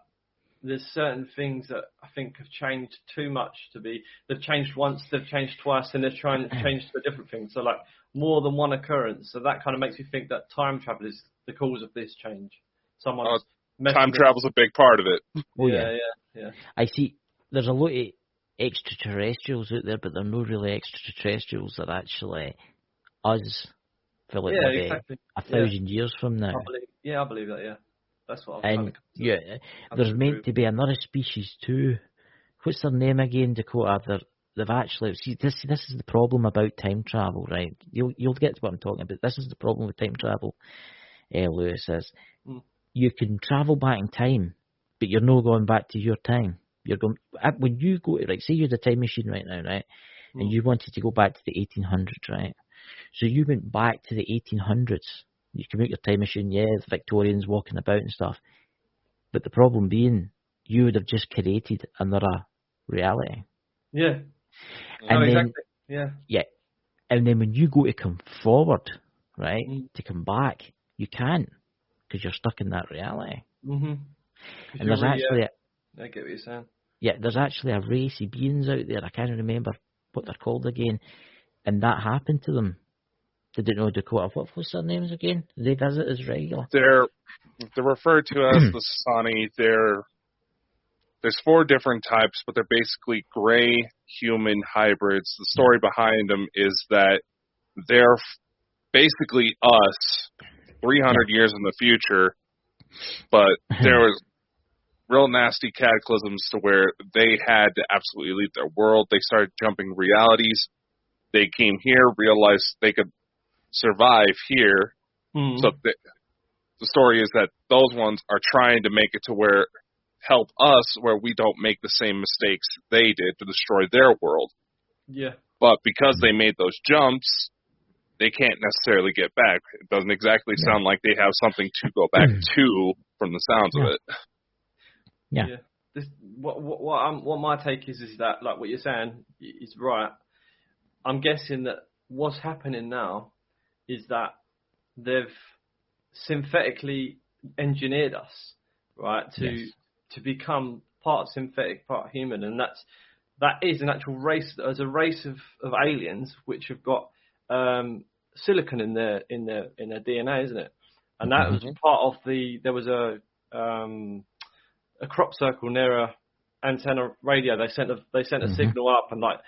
there's certain things that I think have changed too much they've changed once, they've changed twice, and they're trying to change to a different thing. So like more than one occurrence. So that kind of makes me think that time travel is the cause of this change. Someone's time travel's a big part of it. Oh yeah. I see. There's a lot of extraterrestrials out there, but they're not really extraterrestrials. They're actually us for like maybe exactly. 1,000 years from now. I believe that. Yeah, that's what. There's meant to be another species too. What's their name again, Dakota? They've actually this is the problem about time travel, right? You'll get to what I'm talking about. This is the problem with time travel. Lewis says you can travel back in time, but you're not going back to your time. You're going when you go to, say you had a time machine right now, right? And you wanted to go back to the 1800s, right? So you went back to the 1800s. You can make your time machine, the Victorians walking about and stuff. But the problem being, you would have just created another reality. Yeah. And then, exactly. Yeah. And then when you go to come forward, right, to come back, you can't because you're stuck in that reality. Mm-hmm. And there's actually I get what you're saying. Yeah, there's actually a race of beings out there. I can't remember what they're called again. And that happened to them. They didn't know Dakota. What's their names again? They visit as regular. They're referred to as the Sani. There's 4 different types, but they're basically gray human hybrids. The story behind them is that they're basically us 300 years in the future, but there was real nasty cataclysms to where they had to absolutely leave their world. They started jumping realities. They came here, realized they could survive here. So the story is that those ones are trying to make it to where help us where we don't make the same mistakes they did to destroy their world. Yeah. But because they made those jumps, they can't necessarily get back. It doesn't exactly sound like they have something to go back to from the sounds of it. Yeah. What my take is that, like what you're saying is right. I'm guessing that what's happening now is that they've synthetically engineered us, right, to become part synthetic, part human, and that is an actual race. There's a race of aliens which have got silicon in their DNA, isn't it? And that was part of there was a crop circle near a antenna radio. They sent a signal up, and I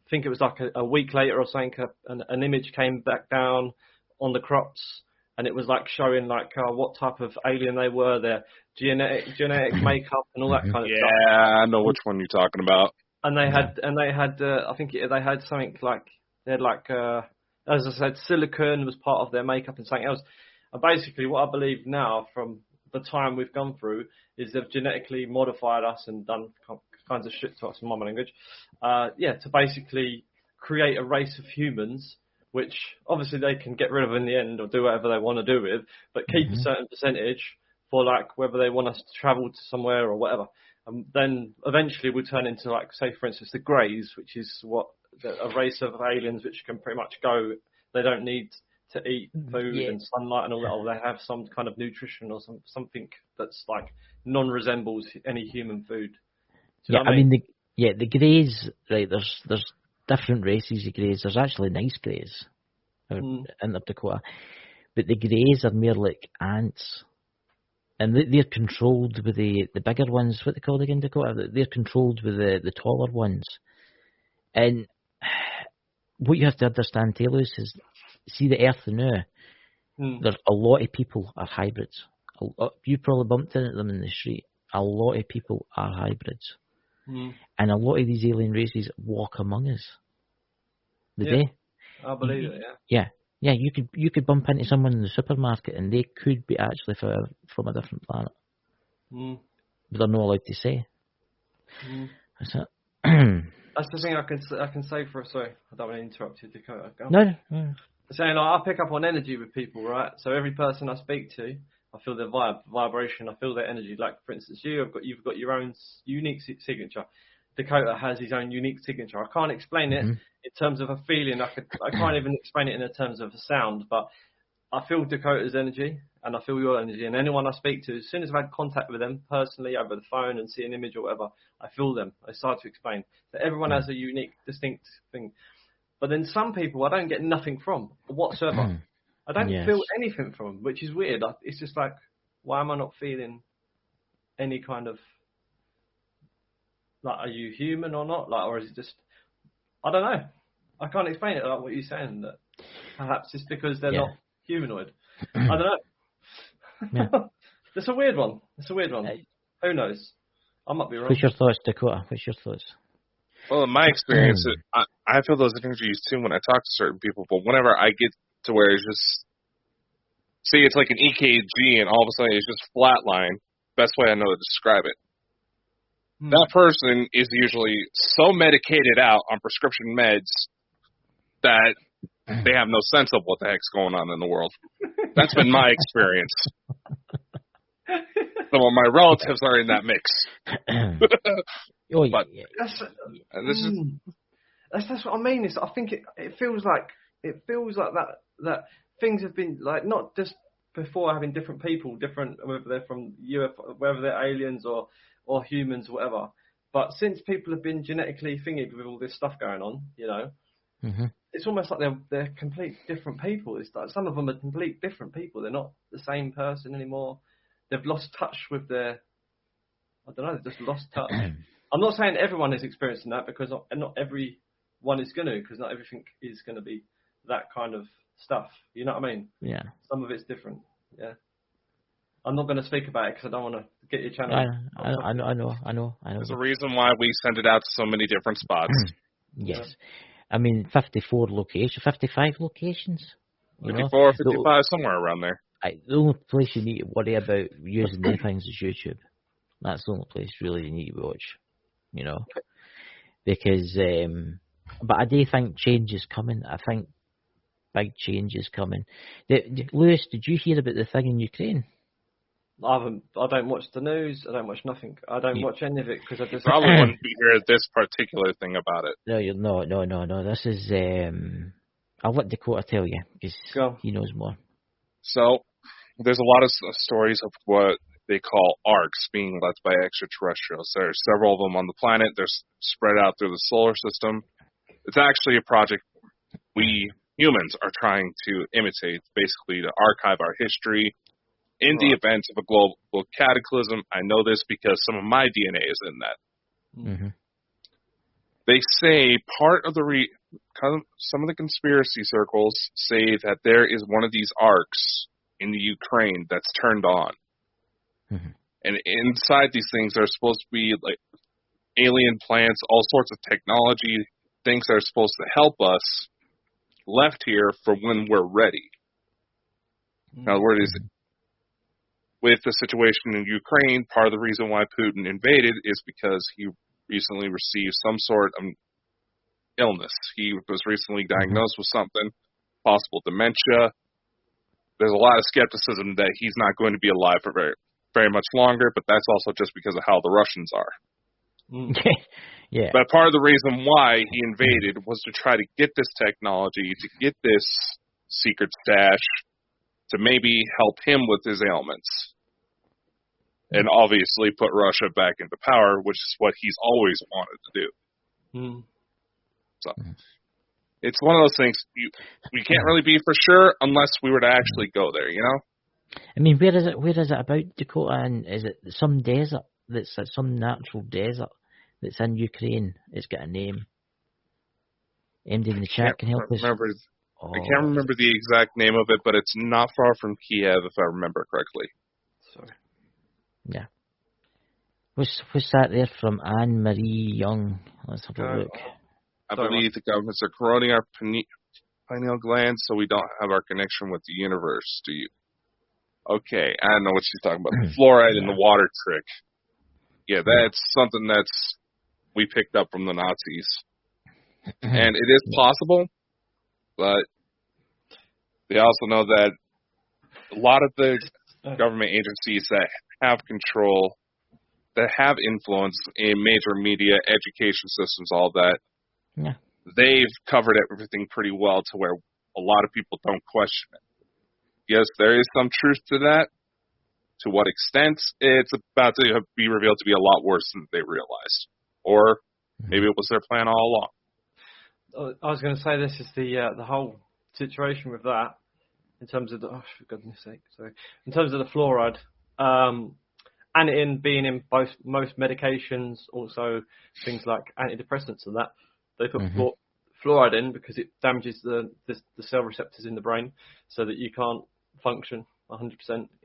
think it was like a week later or something, an image came back down on the crops, and it was like showing like what type of alien they were, their genetic makeup, and all that kind of stuff. Yeah, I know which one you're talking about. And they had I think they had something like they had like as I said, silicon was part of their makeup and something else. And basically, what I believe now from the time we've gone through is they've genetically modified us and done kinds of shit to us in my language. To basically create a race of humans, which obviously they can get rid of in the end or do whatever they want to do with, but keep a certain percentage for like whether they want us to travel to somewhere or whatever. And then eventually we'll turn into like, say for instance, the Greys, which is a race of aliens which can pretty much go. They don't need to eat food and sunlight and all that. Or they have some kind of nutrition or something that's like non-resembles any human food. Do you know what I mean? The Greys, right? There's different races of Greys. There's actually nice Greys in North Dakota, but the Greys are more like ants, and they're controlled with the bigger ones. What they call again, Dakota? They're controlled with the taller ones. And what you have to understand, Taylor, is see the Earth now. There's a lot of people are hybrids. You probably bumped into them in the street. A lot of people are hybrids. And a lot of these alien races walk among us. They I believe it, Yeah, you could bump into someone in the supermarket and they could be actually from a different planet. But they're not allowed to say. That's it. That's the thing I can say for. Sorry, I don't want to interrupt you, Dakota. No. Saying I pick up on energy with people, right? So every person I speak to, I feel their vibration. I feel their energy. Like for instance, you've got your own unique signature. Dakota has his own unique signature. I can't explain it in terms of a feeling. I can't even explain it in terms of a sound, but I feel Dakota's energy and I feel your energy. And anyone I speak to, as soon as I've had contact with them personally over the phone and see an image or whatever, I feel them. It's hard to explain. So everyone has a unique, distinct thing. But then some people I don't get nothing from whatsoever. I don't feel anything from them, which is weird. It's just like, why am I not feeling any kind of, like, are you human or not? Like, or is it just, I don't know. I can't explain it like what you're saying. That perhaps it's because they're not humanoid. I don't know. Yeah. It's a weird one. Who knows? I might be wrong. What's your thoughts, Dakota? What's your thoughts? Well, in my experience, I feel those energies too when I talk to certain people. But whenever I get to where it's just, see, it's like an EKG, and all of a sudden it's just flatline. Best way I know to describe it. That person is usually so medicated out on prescription meds that they have no sense of what the heck's going on in the world. That's been my experience. Some of my relatives are in that mix. But that's what I mean. I think it feels like that things have been like, not just before having different people, whether they're from UFO, whether they're aliens or humans or whatever. But since people have been genetically thingied with all this stuff going on, you know, it's almost like they're complete different people. It's like some of them are complete different people. They're not the same person anymore. They've lost touch with their, I don't know, they've just lost touch. I'm not saying everyone is experiencing that, because not everyone is going to, because not everything is going to be that kind of stuff. You know what I mean? Yeah. Some of it's different. Yeah. I'm not going to speak about it because I don't want to get your channel. I know. There's a reason why we send it out to so many different spots. Yes. Yeah. I mean, 54 locations, 55 locations. 54, 55, somewhere around there. The only place you need to worry about using them things is YouTube. That's the only place really you need to watch, you know. Because, but I do think change is coming. I think big change is coming. Lewis, did you hear about the thing in Ukraine? I don't watch the news. I don't watch nothing. I don't watch any of it because I just probably wouldn't be here this particular thing about it. No. This is I'll let Dakota tell you because he knows more. So there's a lot of stories of what they call arcs being led by extraterrestrials. There's several of them on the planet. They're spread out through the solar system. It's actually a project we humans are trying to imitate, basically to archive our history. In the event of a global cataclysm, I know this because some of my DNA is in that. They say part of some of the conspiracy circles say that there is one of these arcs in the Ukraine that's turned on. And inside these things are supposed to be like alien plants, all sorts of technology, things that are supposed to help us left here for when we're ready. Now, where is it? With the situation in Ukraine, part of the reason why Putin invaded is because he recently received some sort of illness. He was recently diagnosed with something, possible dementia. There's a lot of skepticism that he's not going to be alive for very, very much longer, but that's also just because of how the Russians are. Yeah. But part of the reason why he invaded was to try to get this technology, to get this secret stash, to maybe help him with his ailments. And obviously put Russia back into power, which is what he's always wanted to do. So it's one of those things, we can't really be for sure unless we were to actually go there, you know? I mean, where is it about, Dakota? And is it some desert, that's some natural desert that's in Ukraine? It's got a name. MD in the chat can help us. I can't remember the exact name of it, but it's not far from Kiev, if I remember correctly. Sorry. Yeah. What's that there from Anne-Marie Young? Let's have a look. I believe the governments are corroding our pineal glands so we don't have our connection with the universe. Do you? Okay, I don't know what she's talking about. Fluoride in the water trick. Yeah, that's something we picked up from the Nazis. And it is possible, but they also know that a lot of the government agencies that have control that have influence in major media, education systems, all that, Yeah. they've covered everything pretty well to where a lot of people don't question it. Yes, there is some truth to that. To what extent, it's about to be revealed to be a lot worse than they realized. Or maybe it was their plan all along. I was going to say this is the whole situation with that in terms of for goodness sake, sorry. In terms of the fluoride, and it being in most medications, also things like antidepressants and that, they put fluoride in because it damages the cell receptors in the brain so that you can't function 100%.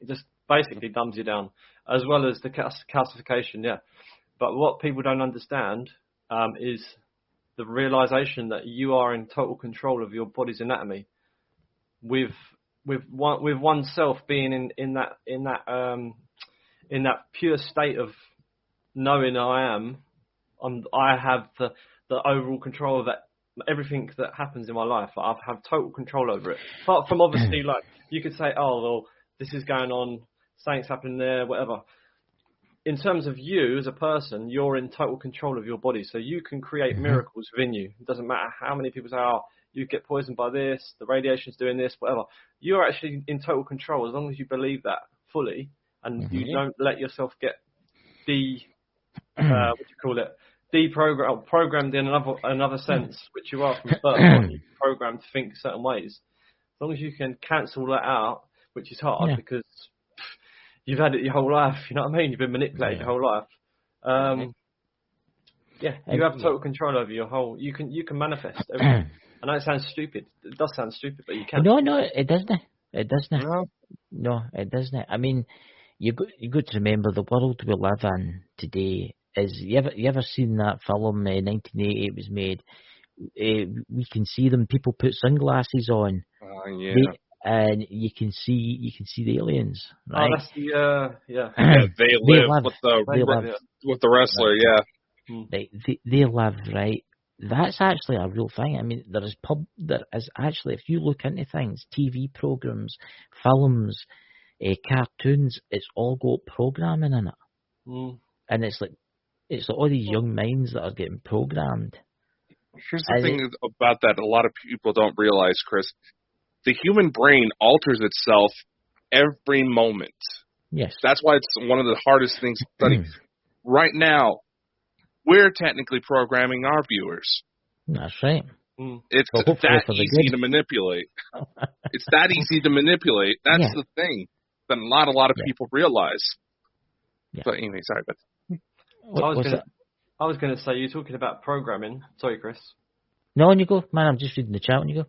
It just basically dumbs you down, as well as the calcification, yeah. But what people don't understand is the realization that you are in total control of your body's anatomy. With oneself being in that pure state of knowing I have the overall control of that, everything that happens in my life. I have total control over it. Apart from obviously, like, you could say, oh, well, this is going on, something's happening there, whatever. In terms of you as a person, you're in total control of your body, so you can create miracles within you. It doesn't matter how many people say, oh, you get poisoned by this, the radiation's doing this, whatever. You're actually in total control as long as you believe that fully, and you don't let yourself get programmed in another sense, which you are from birth on. You're programmed to think certain ways. As long as you can cancel that out, which is hard because you've had it your whole life, you know what I mean? You've been manipulated your whole life. You have total control over your whole. You can manifest everything. I know it sounds stupid. It does sound stupid, but you can. No, it doesn't. It doesn't. No, it doesn't. I mean, you got to remember the world we live in today is. You ever seen that film? 1980 it was made. We can see them. People put sunglasses on. And you can see the aliens, right? Oh, that's the they live with the wrestler, They live, right? That's actually a real thing. I mean, there is actually, if you look into things, TV programs, films, cartoons, it's all got programming in it, and it's like all these young minds that are getting programmed. Here's the thing about that: a lot of people don't realize, Chris. The human brain alters itself every moment. Yes. That's why it's one of the hardest things to study. Right now, we're technically programming our viewers. That's right. It's that easy to manipulate. It's that easy to manipulate. That's the thing that a lot of people realize. Yeah. But anyway, sorry. But I was going to say, you're talking about programming. Sorry, Chris. No, on you go. Man, I'm just reading the chat. On you go.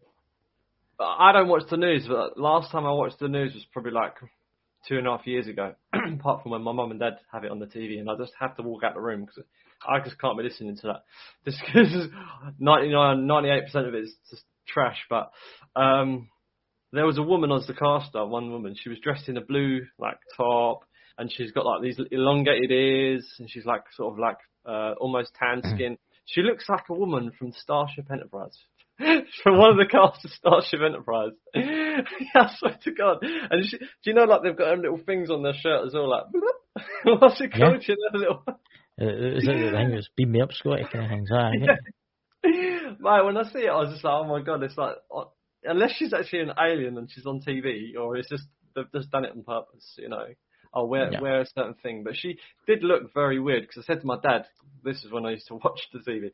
I don't watch the news, but last time I watched the news was probably like 2.5 years ago, apart from when my mum and dad have it on the TV, and I just have to walk out the room because I just can't be listening to that. Just because 98% of it is just trash. But there was a woman as the caster, one woman. She was dressed in a blue like top, and she's got like these elongated ears, and she's like sort of like almost tan skin. She looks like a woman from Starship Enterprise. From one of the cast of Starship Enterprise. I swear to God. And do you know, like, they've got them little things on their shirt as well, like, what's it called? You know, little... Is it the thing that's beam me up, Scotty, kind of things? Mate, when I see it, I was just like, oh my God, it's like, unless she's actually an alien and she's on TV, or it's just, they've just done it on purpose, you know. I'll wear a certain thing. But she did look very weird, because I said to my dad, this is when I used to watch the TV,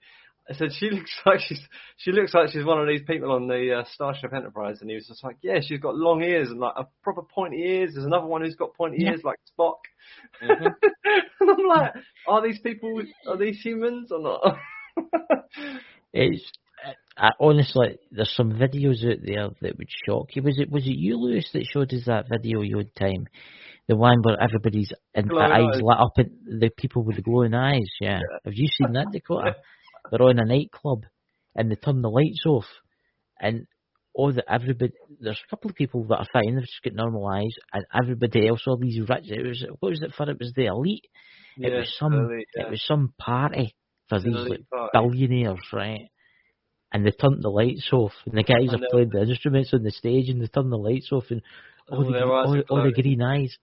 I said, she looks like she's one of these people on the Starship Enterprise, and he was just like, yeah, she's got long ears and like a proper pointy ears. There's another one who's got pointy ears like Spock. And I'm like, are these humans or not? It's honestly, there's some videos out there that would shock you. Was it you, Lewis, that showed us that video you had time? The one where everybody's eyes lit up, and the people with the glowing eyes. Yeah. Have you seen that, Dakota? They're on a nightclub, and they turn the lights off, and everybody. There's a couple of people that are fine; they've just got normal eyes, and everybody else, all these rich. What was it for? It was the elite. Yeah, it was some party for these billionaires, right? And they turned the lights off, and the guys are playing the instruments on the stage, and they turn the lights off, and all the green eyes.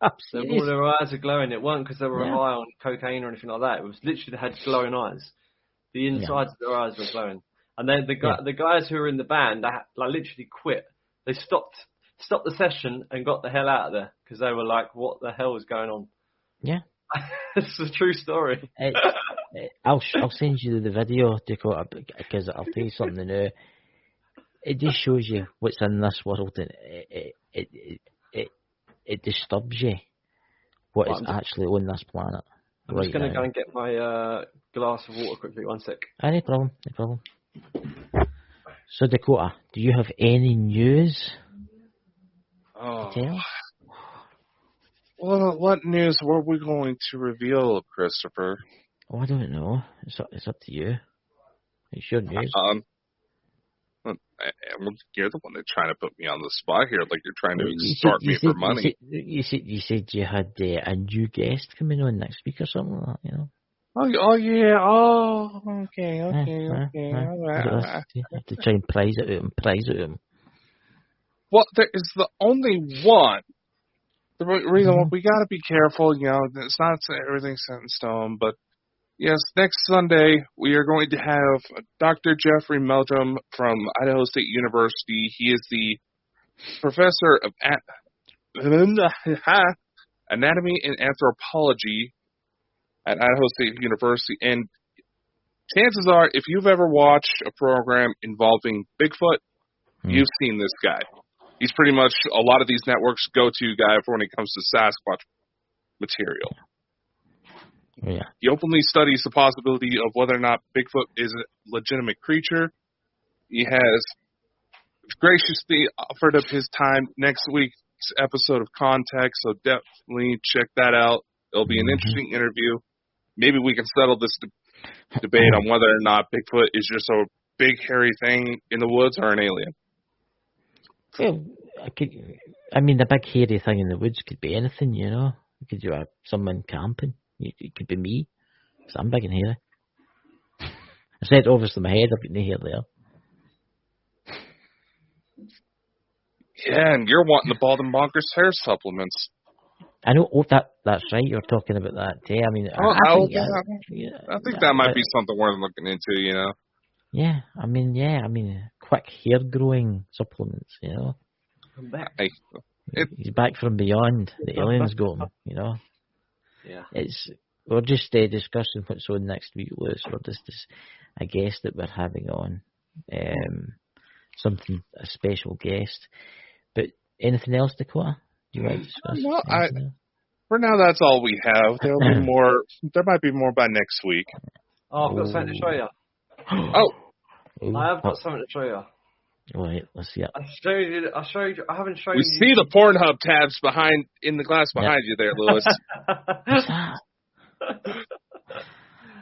I'm All serious. their eyes are glowing. It weren't because they were Yeah. high on cocaine or anything like that. It was literally they had glowing eyes. The insides of their eyes were glowing. And then the guys who were in the band, they like literally quit. They stopped the session and got the hell out of there because they were like, "What the hell is going on?" Yeah. It's a true story. I'll send you the video, Dakota, because I'll tell you something now. It just shows you what's in this world, and it disturbs you what is actually on this planet. I'm just going to go and get my glass of water quickly. 1 sec. No problem. So, Dakota, do you have any news to tell? What news were we going to reveal, Christopher? Oh, I don't know. It's up to you. It's your news. You're the one that's trying to put me on the spot here, like you're trying to extort me for money. You said you had a new guest coming on next week or something like that, you know. Oh yeah. Oh, okay. I have to try and prize it out of him. Well, there is the only one. The reason why we got to be careful, you know, it's not everything's set in stone, but yes, next Sunday we are going to have Dr. Jeffrey Meldrum from Idaho State University. He is the professor of anatomy and anthropology at Idaho State University. And chances are, if you've ever watched a program involving Bigfoot, you've seen this guy. He's pretty much a lot of these networks' go-to guy for when it comes to Sasquatch material. Yeah. He openly studies the possibility of whether or not Bigfoot is a legitimate creature. He has graciously offered up his time next week's episode of Context, so definitely check that out. It'll be an interesting interview. Maybe we can settle this debate on whether or not Bigfoot is just a big hairy thing in the woods or an alien. Well, I mean, the big hairy thing in the woods could be anything, you know. You could do someone camping. It could be me. So I'm big and hairy. I said obviously my head, I've got no hair there. Yeah, and you're wanting the Bald and Bonkers hair supplements. I know. Oh, that's right. You're talking about that. Yeah, I mean, I think that might be something worth looking into. You know. Yeah, I mean, quick hair growing supplements. You know. I'm back. He's back from beyond. The aliens got him. You know. Yeah. We're just discussing what's on next week, Lewis. We're just a guest that we're having on. A special guest. But anything else, Dakota? Do you want to discuss? No, for now that's all we have. There'll be more. There might be more by next week. Oh, I've got something to show you. I have got something to show you. Wait, let's see it. I showed you. I haven't shown you. We see the Pornhub tabs in the glass behind you there, Lewis. What's that?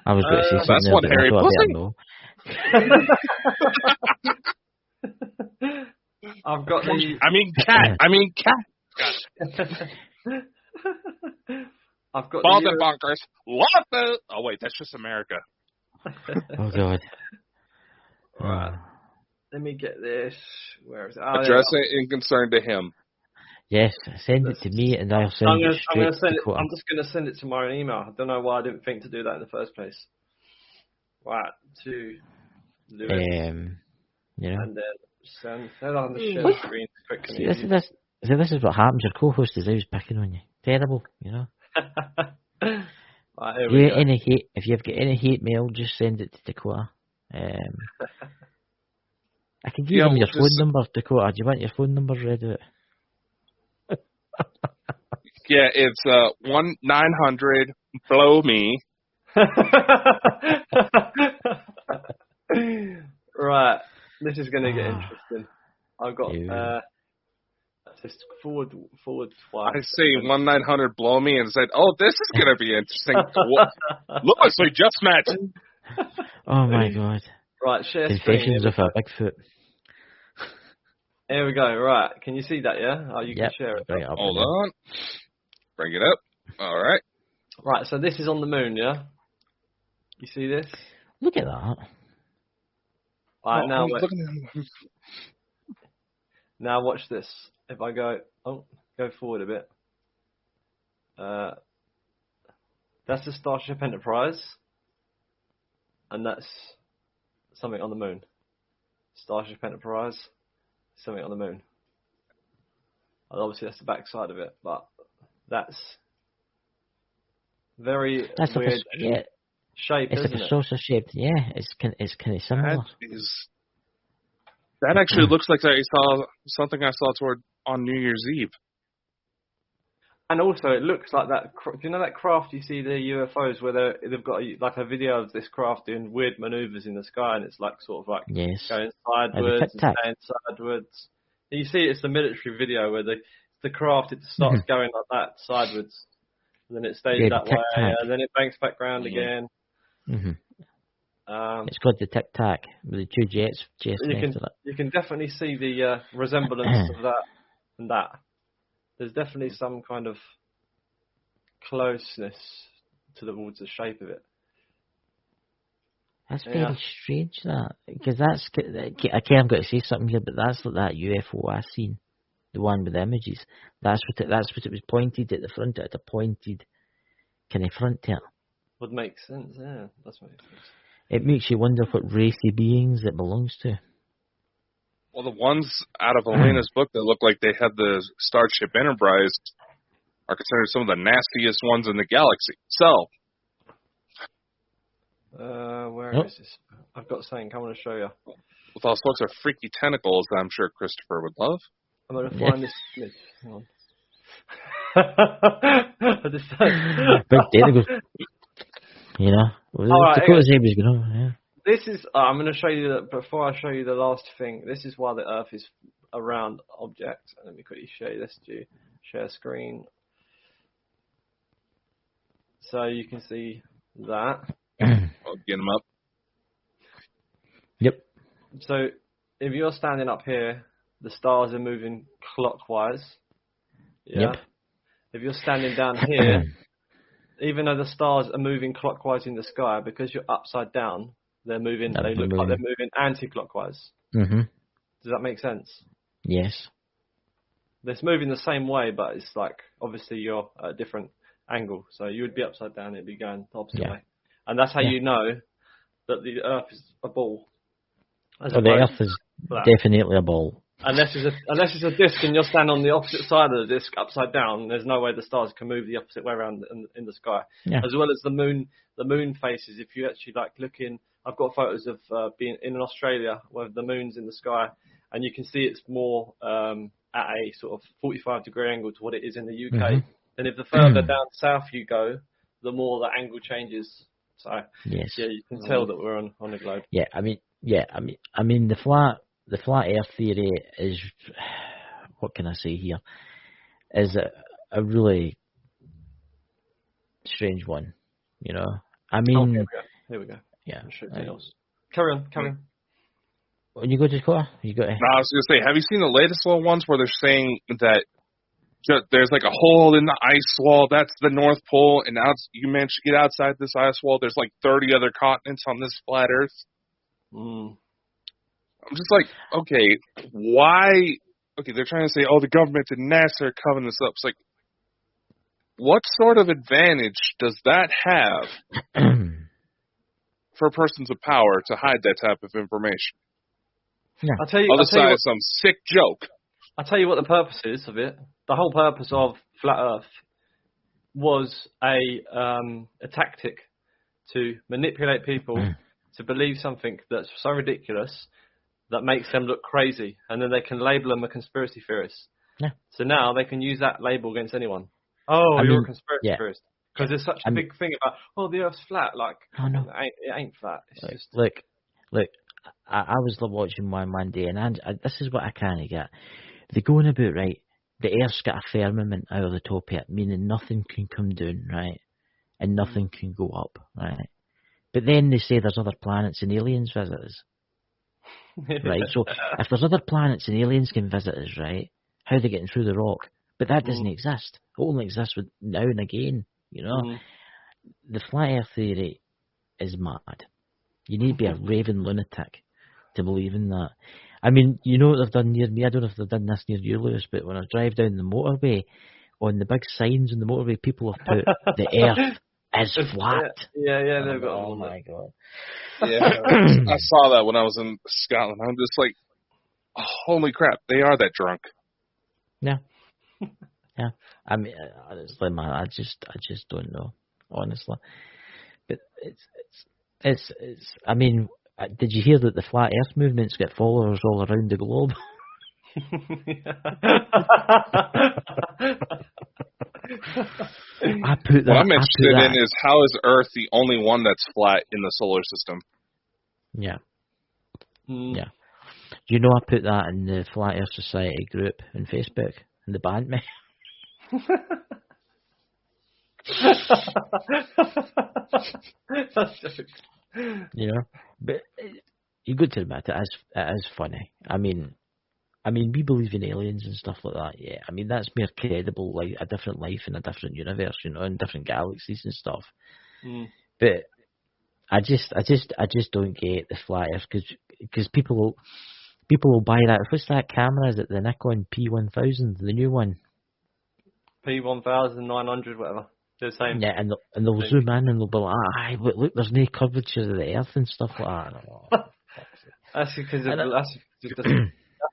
I was going to say something. That's one hairy pussy. I've got the. I mean cat. I've got Bald and Bonkers. What the? Oh wait, that's just America. Oh god. Right. Let me get this. Where is it? Address it in concern to him. Yes, send it to me and I'll send it straight to the I'm just going to send it tomorrow in email. I don't know why I didn't think to do that in the first place. Right, to Lewis. You know. And then send on the share screen quick and easy. This is what happens. Your co-host is always picking on you. Terrible, you know. Right, if you've got any hate mail, just send it to Dakota. I can give him your phone number, Dakota. Do you want your phone number read out? Yeah, it's 1-900 blow me. Right, this is going to get interesting. I've got just forward twice. I say 1-900 blow me and said, "Oh, this is going to be interesting." Look, we just met. Oh my god! Right, share Confessions of a Bigfoot. Here we go. Right, can you see that? Yeah. Oh, you can share it. Hold on. Bring it up. All right. Right, so this is on the moon, yeah? You see this? Look at that. Right, now watch this. If I go forward a bit. That's the Starship Enterprise, and that's something on the moon. Starship Enterprise, something on the moon. And obviously that's the back side of it, but that's very weird shape, it's isn't like a it? saucer shaped. Yeah, it's kind of similar. That actually looks like something I saw on New Year's Eve. And also, it looks like that. Do you know that craft you see the UFOs where they've got a video of this craft doing weird maneuvers in the sky, and it's like sort of like going sideways and staying sideways. And you see, it's the military video where the craft it starts going like that sideways, and then it stays that way, and then it banks back round again. It's called the Tic Tac with the two jets next to it. You can definitely see the resemblance of that and that. There's definitely some kind of closeness towards the shape of it. That's very strange, that, because that's okay. I've got to say something here, but that's like that UFO I seen, the one with the images. That's what it was pointed at the front. It had a pointed kind of front to it. Would make sense, yeah. That's what it is. It makes you wonder what racy beings it belongs to. Well, the ones out of Elena's book that look like they had the Starship Enterprise are considered some of the nastiest ones in the galaxy. So, where is this? I've got something I want to show you. With all sorts of freaky tentacles that I'm sure Christopher would love. I'm going to find this image. Hang on. I just Big tentacles. You know, Dakota's name is going. Yeah. This is. I'm going to show you that before I show you the last thing. This is why the Earth is a round object. Let me quickly show you this to you. Share screen. So you can see that. I'll get them up. Yep. So if you're standing up here, the stars are moving clockwise. Yeah. Yep. If you're standing down here, even though the stars are moving clockwise in the sky, because you're upside down, they look like they're moving anti-clockwise. Mm-hmm. Does that make sense? Yes. It's moving the same way, but it's like, obviously you're at a different angle. So you would be upside down, it'd be going the opposite way. And that's how you know that the Earth is a ball. The Earth is definitely a ball. Unless it's a disc and you're standing on the opposite side of the disc, upside down, there's no way the stars can move the opposite way around in the sky. Yeah. As well as the moon faces. If you actually like looking, I've got photos of being in Australia where the moon's in the sky, and you can see it's more at a sort of 45-degree angle to what it is in the UK. Mm-hmm. And if the further down south you go, the more the angle changes. So yeah, you can tell that we're on a globe. I mean the flat Earth theory is, what can I say here, is a really strange one. You know, I mean, here we go. Yeah. Carry on. When you go to Dakota, you got. No, I was going to say, have you seen the latest little ones where they're saying that there's like a hole in the ice wall, that's the North Pole, and now you managed to get outside this ice wall, there's like 30 other continents on this flat Earth? I'm just like, okay, why? Okay, they're trying to say, the government and NASA are covering this up. It's like, what sort of advantage does that have for persons of power to hide that type of information? Yeah. I'll tell you some sick joke. I'll tell you what the purpose is of it. The whole purpose of Flat Earth was a tactic to manipulate people to believe something that's so ridiculous that makes them look crazy, and then they can label them a conspiracy theorist. Yeah. So now they can use that label against anyone. You're a conspiracy theorist. Because there's such a big thing about, the Earth's flat. Like, it ain't flat. It's look, I was watching one Monday, and this is what I kind of get. They're going about, right, the Earth's got a firmament out of the top of it, meaning nothing can come down, right, and nothing can go up, right. But then they say there's other planets and aliens visit us. Right, so if there's other planets and aliens can visit us, right, how are they getting through the rock? But that doesn't exist. It only exists with now and again, you know. The flat Earth theory is mad. You need to be a raving lunatic to believe in that. I mean, you know what they've done near me? I don't know if they've done this near you, Lewis, but when I drive down the motorway, on the big signs on the motorway, people have put the Earth is flat. Yeah, they've got. Oh my god. Yeah, I saw that when I was in Scotland. I'm just like, oh, holy crap, they are that drunk. Yeah. Yeah. I mean, honestly, man, I just don't know, honestly. But it's. I mean, did you hear that the flat Earth movement's got followers all around the globe? I put that. What I'm interested in is how is Earth the only one that's flat in the solar system? Yeah. Yeah. You know, I put that in the Flat Earth Society group on Facebook, and the banned me. That's just... You know, but you got to admit it is funny. I mean, we believe in aliens and stuff like that. Yeah, I mean that's more credible, like a different life in a different universe, you know, in different galaxies and stuff. But I just don't get the flat Earth because people will buy that. What's that camera? Is it the Nikon P1000, the new one? P1900, whatever. The same. Yeah, and they'll zoom in and they'll be like, look, there's no curvature of the Earth and stuff like that. That's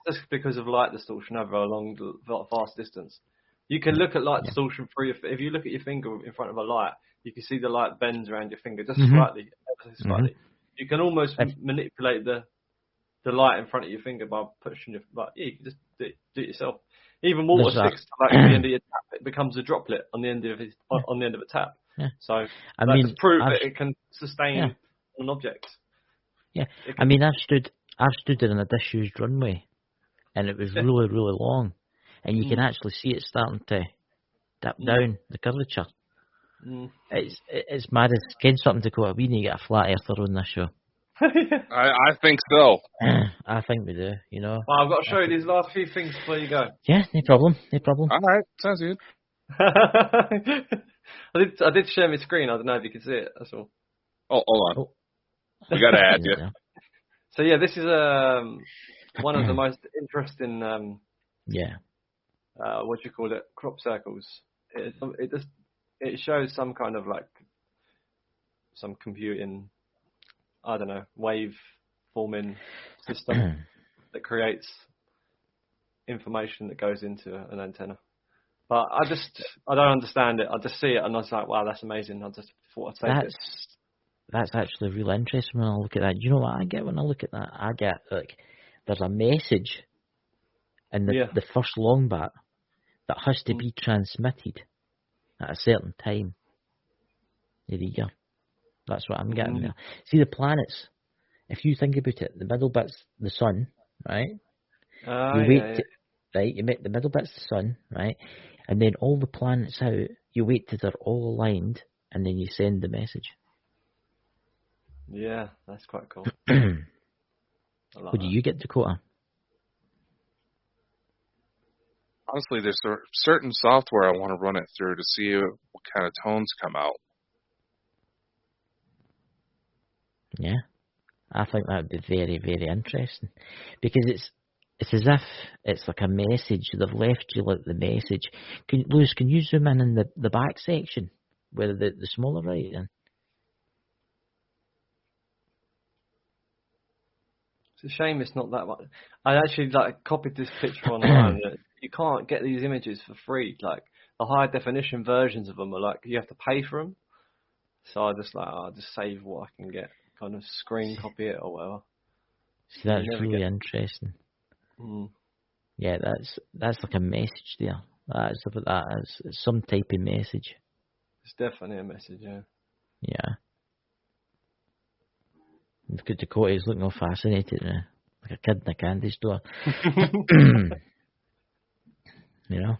just because of light distortion over a long, vast distance. You can look at light distortion through if you look at your finger in front of a light, you can see the light bends around your finger just slightly, ever so slightly. You can almost manipulate the light in front of your finger by pushing your. Like, yeah, you can just do it yourself. Even water sticks to like the end of your tap, it becomes a droplet on the end of a tap. Yeah. So I mean, to prove that it can sustain an object. Yeah, I mean, I've stood in a disused runway, and it was really, really long, and you can actually see it starting to dip down the curvature. It's mad. It's getting something to quote. We need to get a flat earther on this show. I think so. I think we do, you know. Well, I've got to show you these last few things before you go. Yeah, no problem. All right, sounds good. I did share my screen. I don't know if you can see it. That's all. Oh, hold on. We got to add you. So yeah, this is one of the most interesting. What do you call it? Crop circles. It shows some kind of like some computing. I don't know, wave forming system that creates information that goes into an antenna. But I don't understand it. I just see it and I was like, wow, that's amazing. I just thought I'd say this. That's actually really interesting when I look at that. You know what I get when I look at that? I get like there's a message in the first long bit that has to be transmitted at a certain time. There you go. That's what I'm getting there. See the planets. If you think about it, the middle bit's the sun, right? You make the middle bit's the sun, right? And then all the planets out, you wait till they're all aligned, and then you send the message. Yeah, that's quite cool. What do you get, Dakota? Honestly, there's a certain software I want to run it through to see what kind of tones come out. Yeah, I think that would be very, very interesting because it's as if it's like a message. They've left you like the message. Lewis, can you zoom in the back section where the smaller writing? It's a shame it's not that much. I actually copied this picture online. You can't get these images for free. Like the high definition versions of them are like you have to pay for them. So I just I'll just save what I can get. Kind of screen copy it or whatever. See, that's really interesting. Yeah, that's like a message there. That's about that. It's some type of message. It's definitely a message, yeah. Yeah. Look at Dakota, he's looking all fascinated now. Like a kid in a candy store. You know?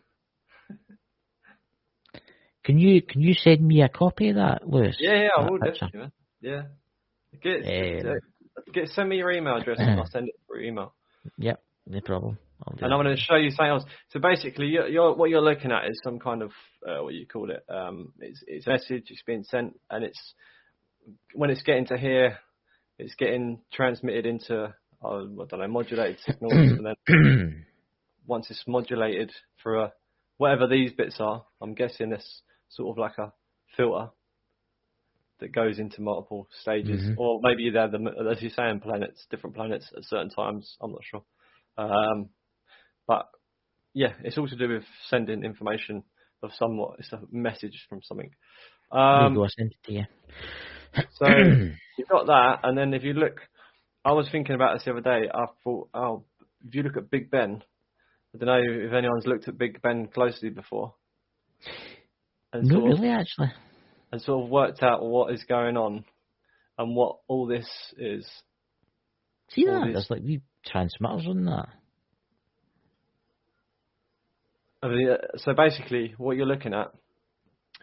Can you send me a copy of that, Lewis? Yeah, I will definitely, man. Yeah. Send me your email address and I'll send it through email. Yep, no problem. And I'm going to show you something else. So basically, what you're looking at is some kind of what you call it. It's a message. It's being sent, and when it's getting to here, it's getting transmitted into modulated signals, and then once it's modulated through whatever these bits are, I'm guessing it's sort of like a filter that goes into multiple stages, or maybe they're as you say, in planets, different planets at certain times. I'm not sure, but yeah, it's all to do with sending information of somewhat. It's a message from something. There you go, I sent it to you. So you've got that, and then if you look, I was thinking about this the other day. I thought, if you look at Big Ben, I don't know if anyone's looked at Big Ben closely before. And Not really, actually. And sort of worked out what is going on and what all this is. See that? There's like wee transmitters on that. I mean, so basically, what you're looking at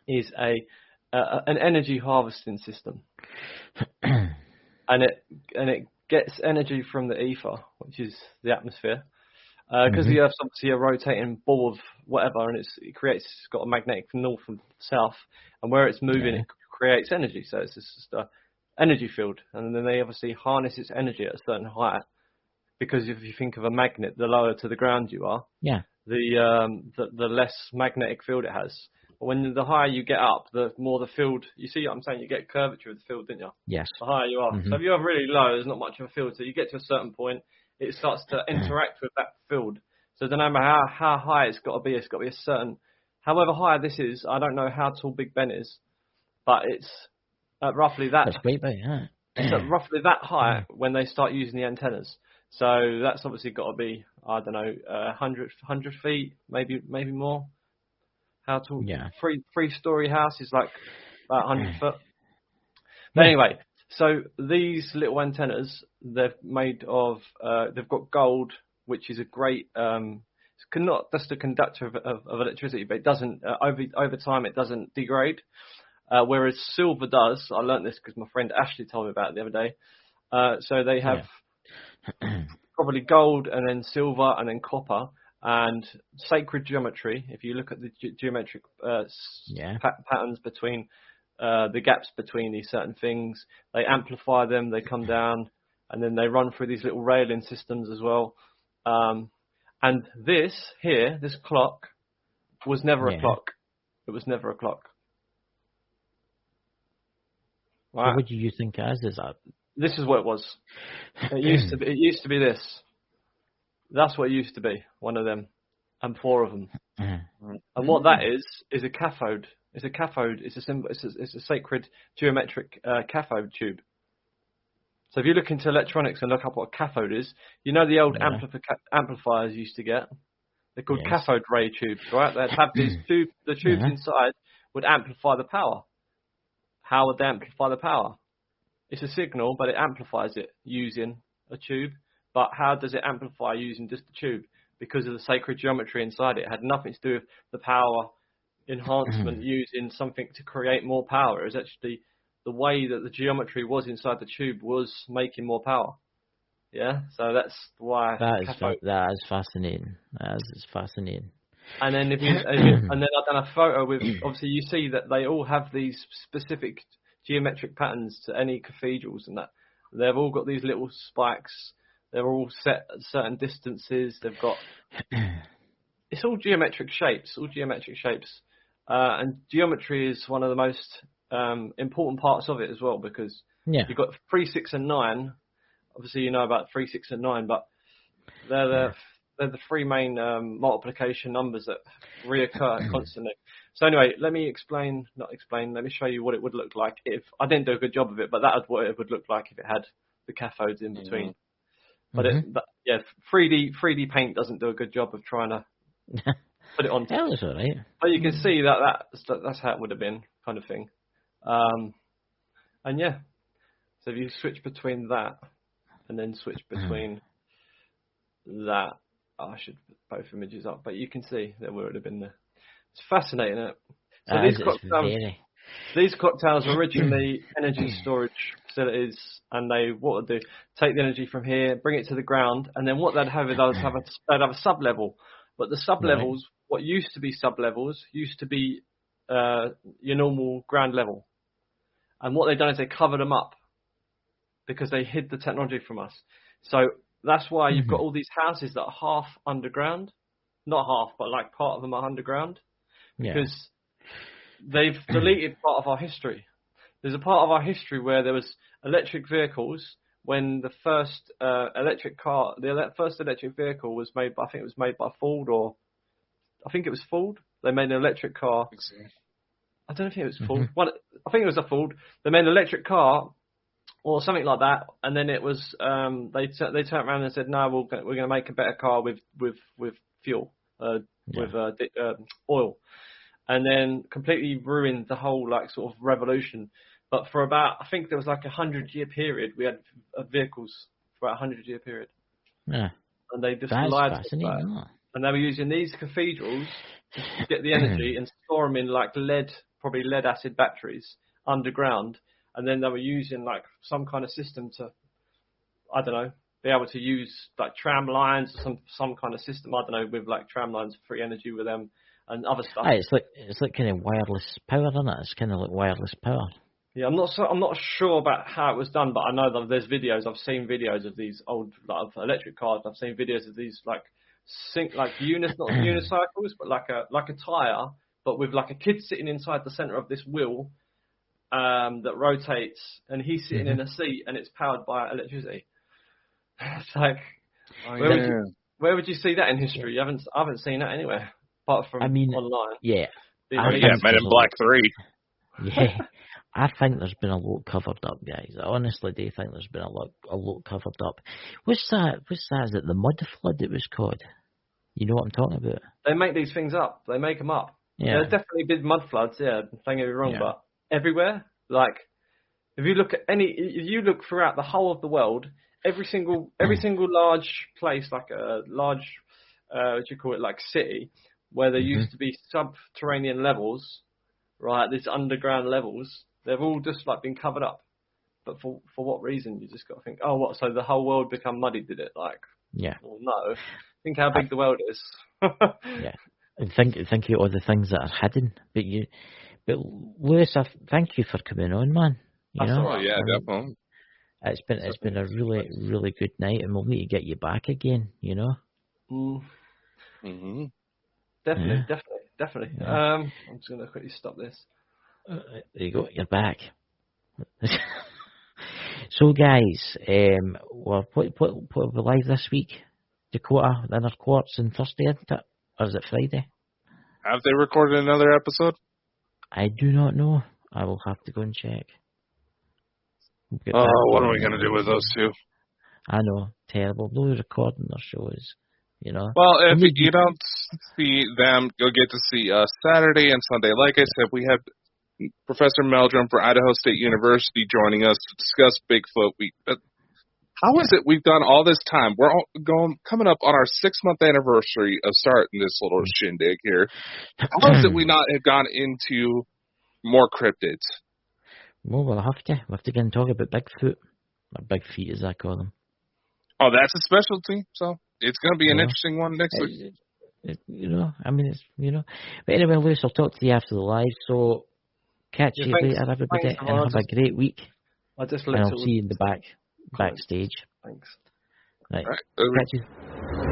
is an energy harvesting system, and it gets energy from the ether, which is the atmosphere, because the Earth's obviously a rotating ball of whatever, and it's got a magnetic north and south, and where it's moving, it creates energy. So it's just an energy field, and then they obviously harness its energy at a certain height, because if you think of a magnet, the lower to the ground you are, the less magnetic field it has. But when the higher you get up, the more the field. You see what I'm saying? You get curvature of the field, didn't you? Yes. The higher you are. So if you are really low, there's not much of a field. So you get to a certain point, it starts to interact with that field. So no matter how high it's got to be a certain. However high this is, I don't know how tall Big Ben is, but it's at roughly that. That's great, mate. Yeah. It's at roughly that high when they start using the antennas. So that's obviously got to be, I don't know, 100 feet, maybe more. How tall? Yeah. Three-story house is like about 100 foot. But anyway, so these little antennas, they're made of, they've got gold, which is a great, it's not just a conductor of electricity, but it doesn't, over time, it doesn't degrade. Whereas silver does. I learnt this because my friend Ashley told me about it the other day. So they have probably gold and then silver and then copper and sacred geometry. If you look at the geometric patterns between the gaps between these certain things, they amplify them, they come down, and then they run through these little railing systems as well. And this here, this clock, was never a clock. It was never a clock. Right. So what do you think as is that? This is what it was. It used to be this. That's what it used to be. One of them, and four of them. And what that is a cathode. It's a cathode. It's a symbol. It's a sacred geometric cathode tube. So if you look into electronics and look up what a cathode is, you know the old amplifiers used to get. They're called cathode ray tubes, right? They'd have these the tubes inside would amplify the power. How would they amplify the power? It's a signal, but it amplifies it using a tube. But how does it amplify using just the tube? Because of the sacred geometry inside it. It had nothing to do with the power enhancement using something to create more power. It was actually the way that the geometry was inside the tube was making more power. Yeah, so that's why. That is fascinating. That is fascinating. And then and then I've done a photo with, obviously you see that they all have these specific geometric patterns to any cathedrals and that. They've all got these little spikes. They're all set at certain distances. They've got, it's all geometric shapes, and geometry is one of the most important parts of it as well, because you've got 3, 6, and 9. Obviously, you know about 3, 6, and 9, but they're the three main multiplication numbers that reoccur constantly. So anyway, let me show you what it would look like if I didn't do a good job of it, but that's what it would look like if it had the cathodes in between. But 3D Paint doesn't do a good job of trying to put it on. That was all right. But you can see that's how it would have been, kind of thing. And yeah, so if you switch between that and then switch between that, I should put both images up, but you can see that would have been there. It's fascinating, isn't it? So these clock towers were originally energy storage facilities, and they take the energy from here, bring it to the ground, and then what they'd have is they'd have a sub-level. But the sub-levels, what used to be sub-levels, used to be your normal ground level. And what they've done is they covered them up because they hid the technology from us. So that's why you've got all these houses that are half underground, not half, but like part of them are underground Yeah. because they've deleted part of our history. There's a part of our history where there was electric vehicles when the first first electric vehicle was made by, I think it was made by Ford, or I think it was Ford. They made an electric car. I don't know if it was Ford. Well, I think it was a Ford. They made an electric car or something like that, and then it was they turned around and said, no, we're going to make a better car with fuel, with oil, and then completely ruined the whole like sort of revolution. But for about, I think there was like 100-year period, we had vehicles for about 100-year period. Yeah. And they just That's lied to us fascinating, about it. isn't it? And they were using these cathedrals to get the energy and store them in like probably lead acid batteries underground. And then they were using like some kind of system to, I don't know, be able to use like tram lines or some kind of system, I don't know, with like tram lines, free energy with them and other stuff. Aye, it's like kind of wireless power, isn't it? It's kind of like wireless power. Yeah, I'm not sure about how it was done, but I know that there's videos. I've seen videos of these old like electric cars. I've seen videos of these not unicycles, but like a tire, but with like a kid sitting inside the center of this wheel that rotates, and he's sitting in a seat, and it's powered by electricity. It's like, where would you see that in history? I haven't seen that anywhere apart from online. Yeah. Men in Black 3. Yeah. I think there's been a lot covered up, guys. I honestly do think there's been a lot covered up. What's that? Is it the mud flood it was called? You know what I'm talking about? They make these things up. They make them up. Yeah. There's definitely been mud floods, yeah, don't get me wrong, but everywhere, like, if you look throughout the whole of the world, every single large place, like a large, what do you call it, like city, where there used to be subterranean levels, right, these underground levels, they've all just like been covered up. But for what reason? You just got to think, oh, what? So the whole world become muddy, did it? Like, yeah. Well, no. Think how big the world is. Yeah. And think of all the things that are hidden. But Lewis, thank you for coming on, man. You know? Oh yeah, definitely. It's been a really, really good night, and we'll need to get you back again. You know. Mm-hmm. Definitely. Yeah. I'm just gonna quickly stop this. There you go. You're back. So, guys, what are we live this week? Dakota, the Inner Quartz, and Thursday, isn't it? Or is it Friday? Have they recorded another episode? I do not know. I will have to go and check. What are we going to do with those two? I know, terrible. They're recording their shows, you know. Well, if you don't see them, you'll get to see Saturday and Sunday. Like I said, we have Professor Meldrum for Idaho State University joining us to discuss Bigfoot. How is it we've done all this time? We're coming up on our 6-month anniversary of starting this little shindig here. How is it we not have gone into more cryptids? Well, we'll have to get and talk about Bigfoot, or Big Feet as I call them. Oh, that's a specialty, so it's going to be an interesting one next week. But anyway, Lewis, I'll talk to you after the live, so catch you later, everybody, and have a great week. And I'll see you in the backstage. Thanks. Right. Catch you.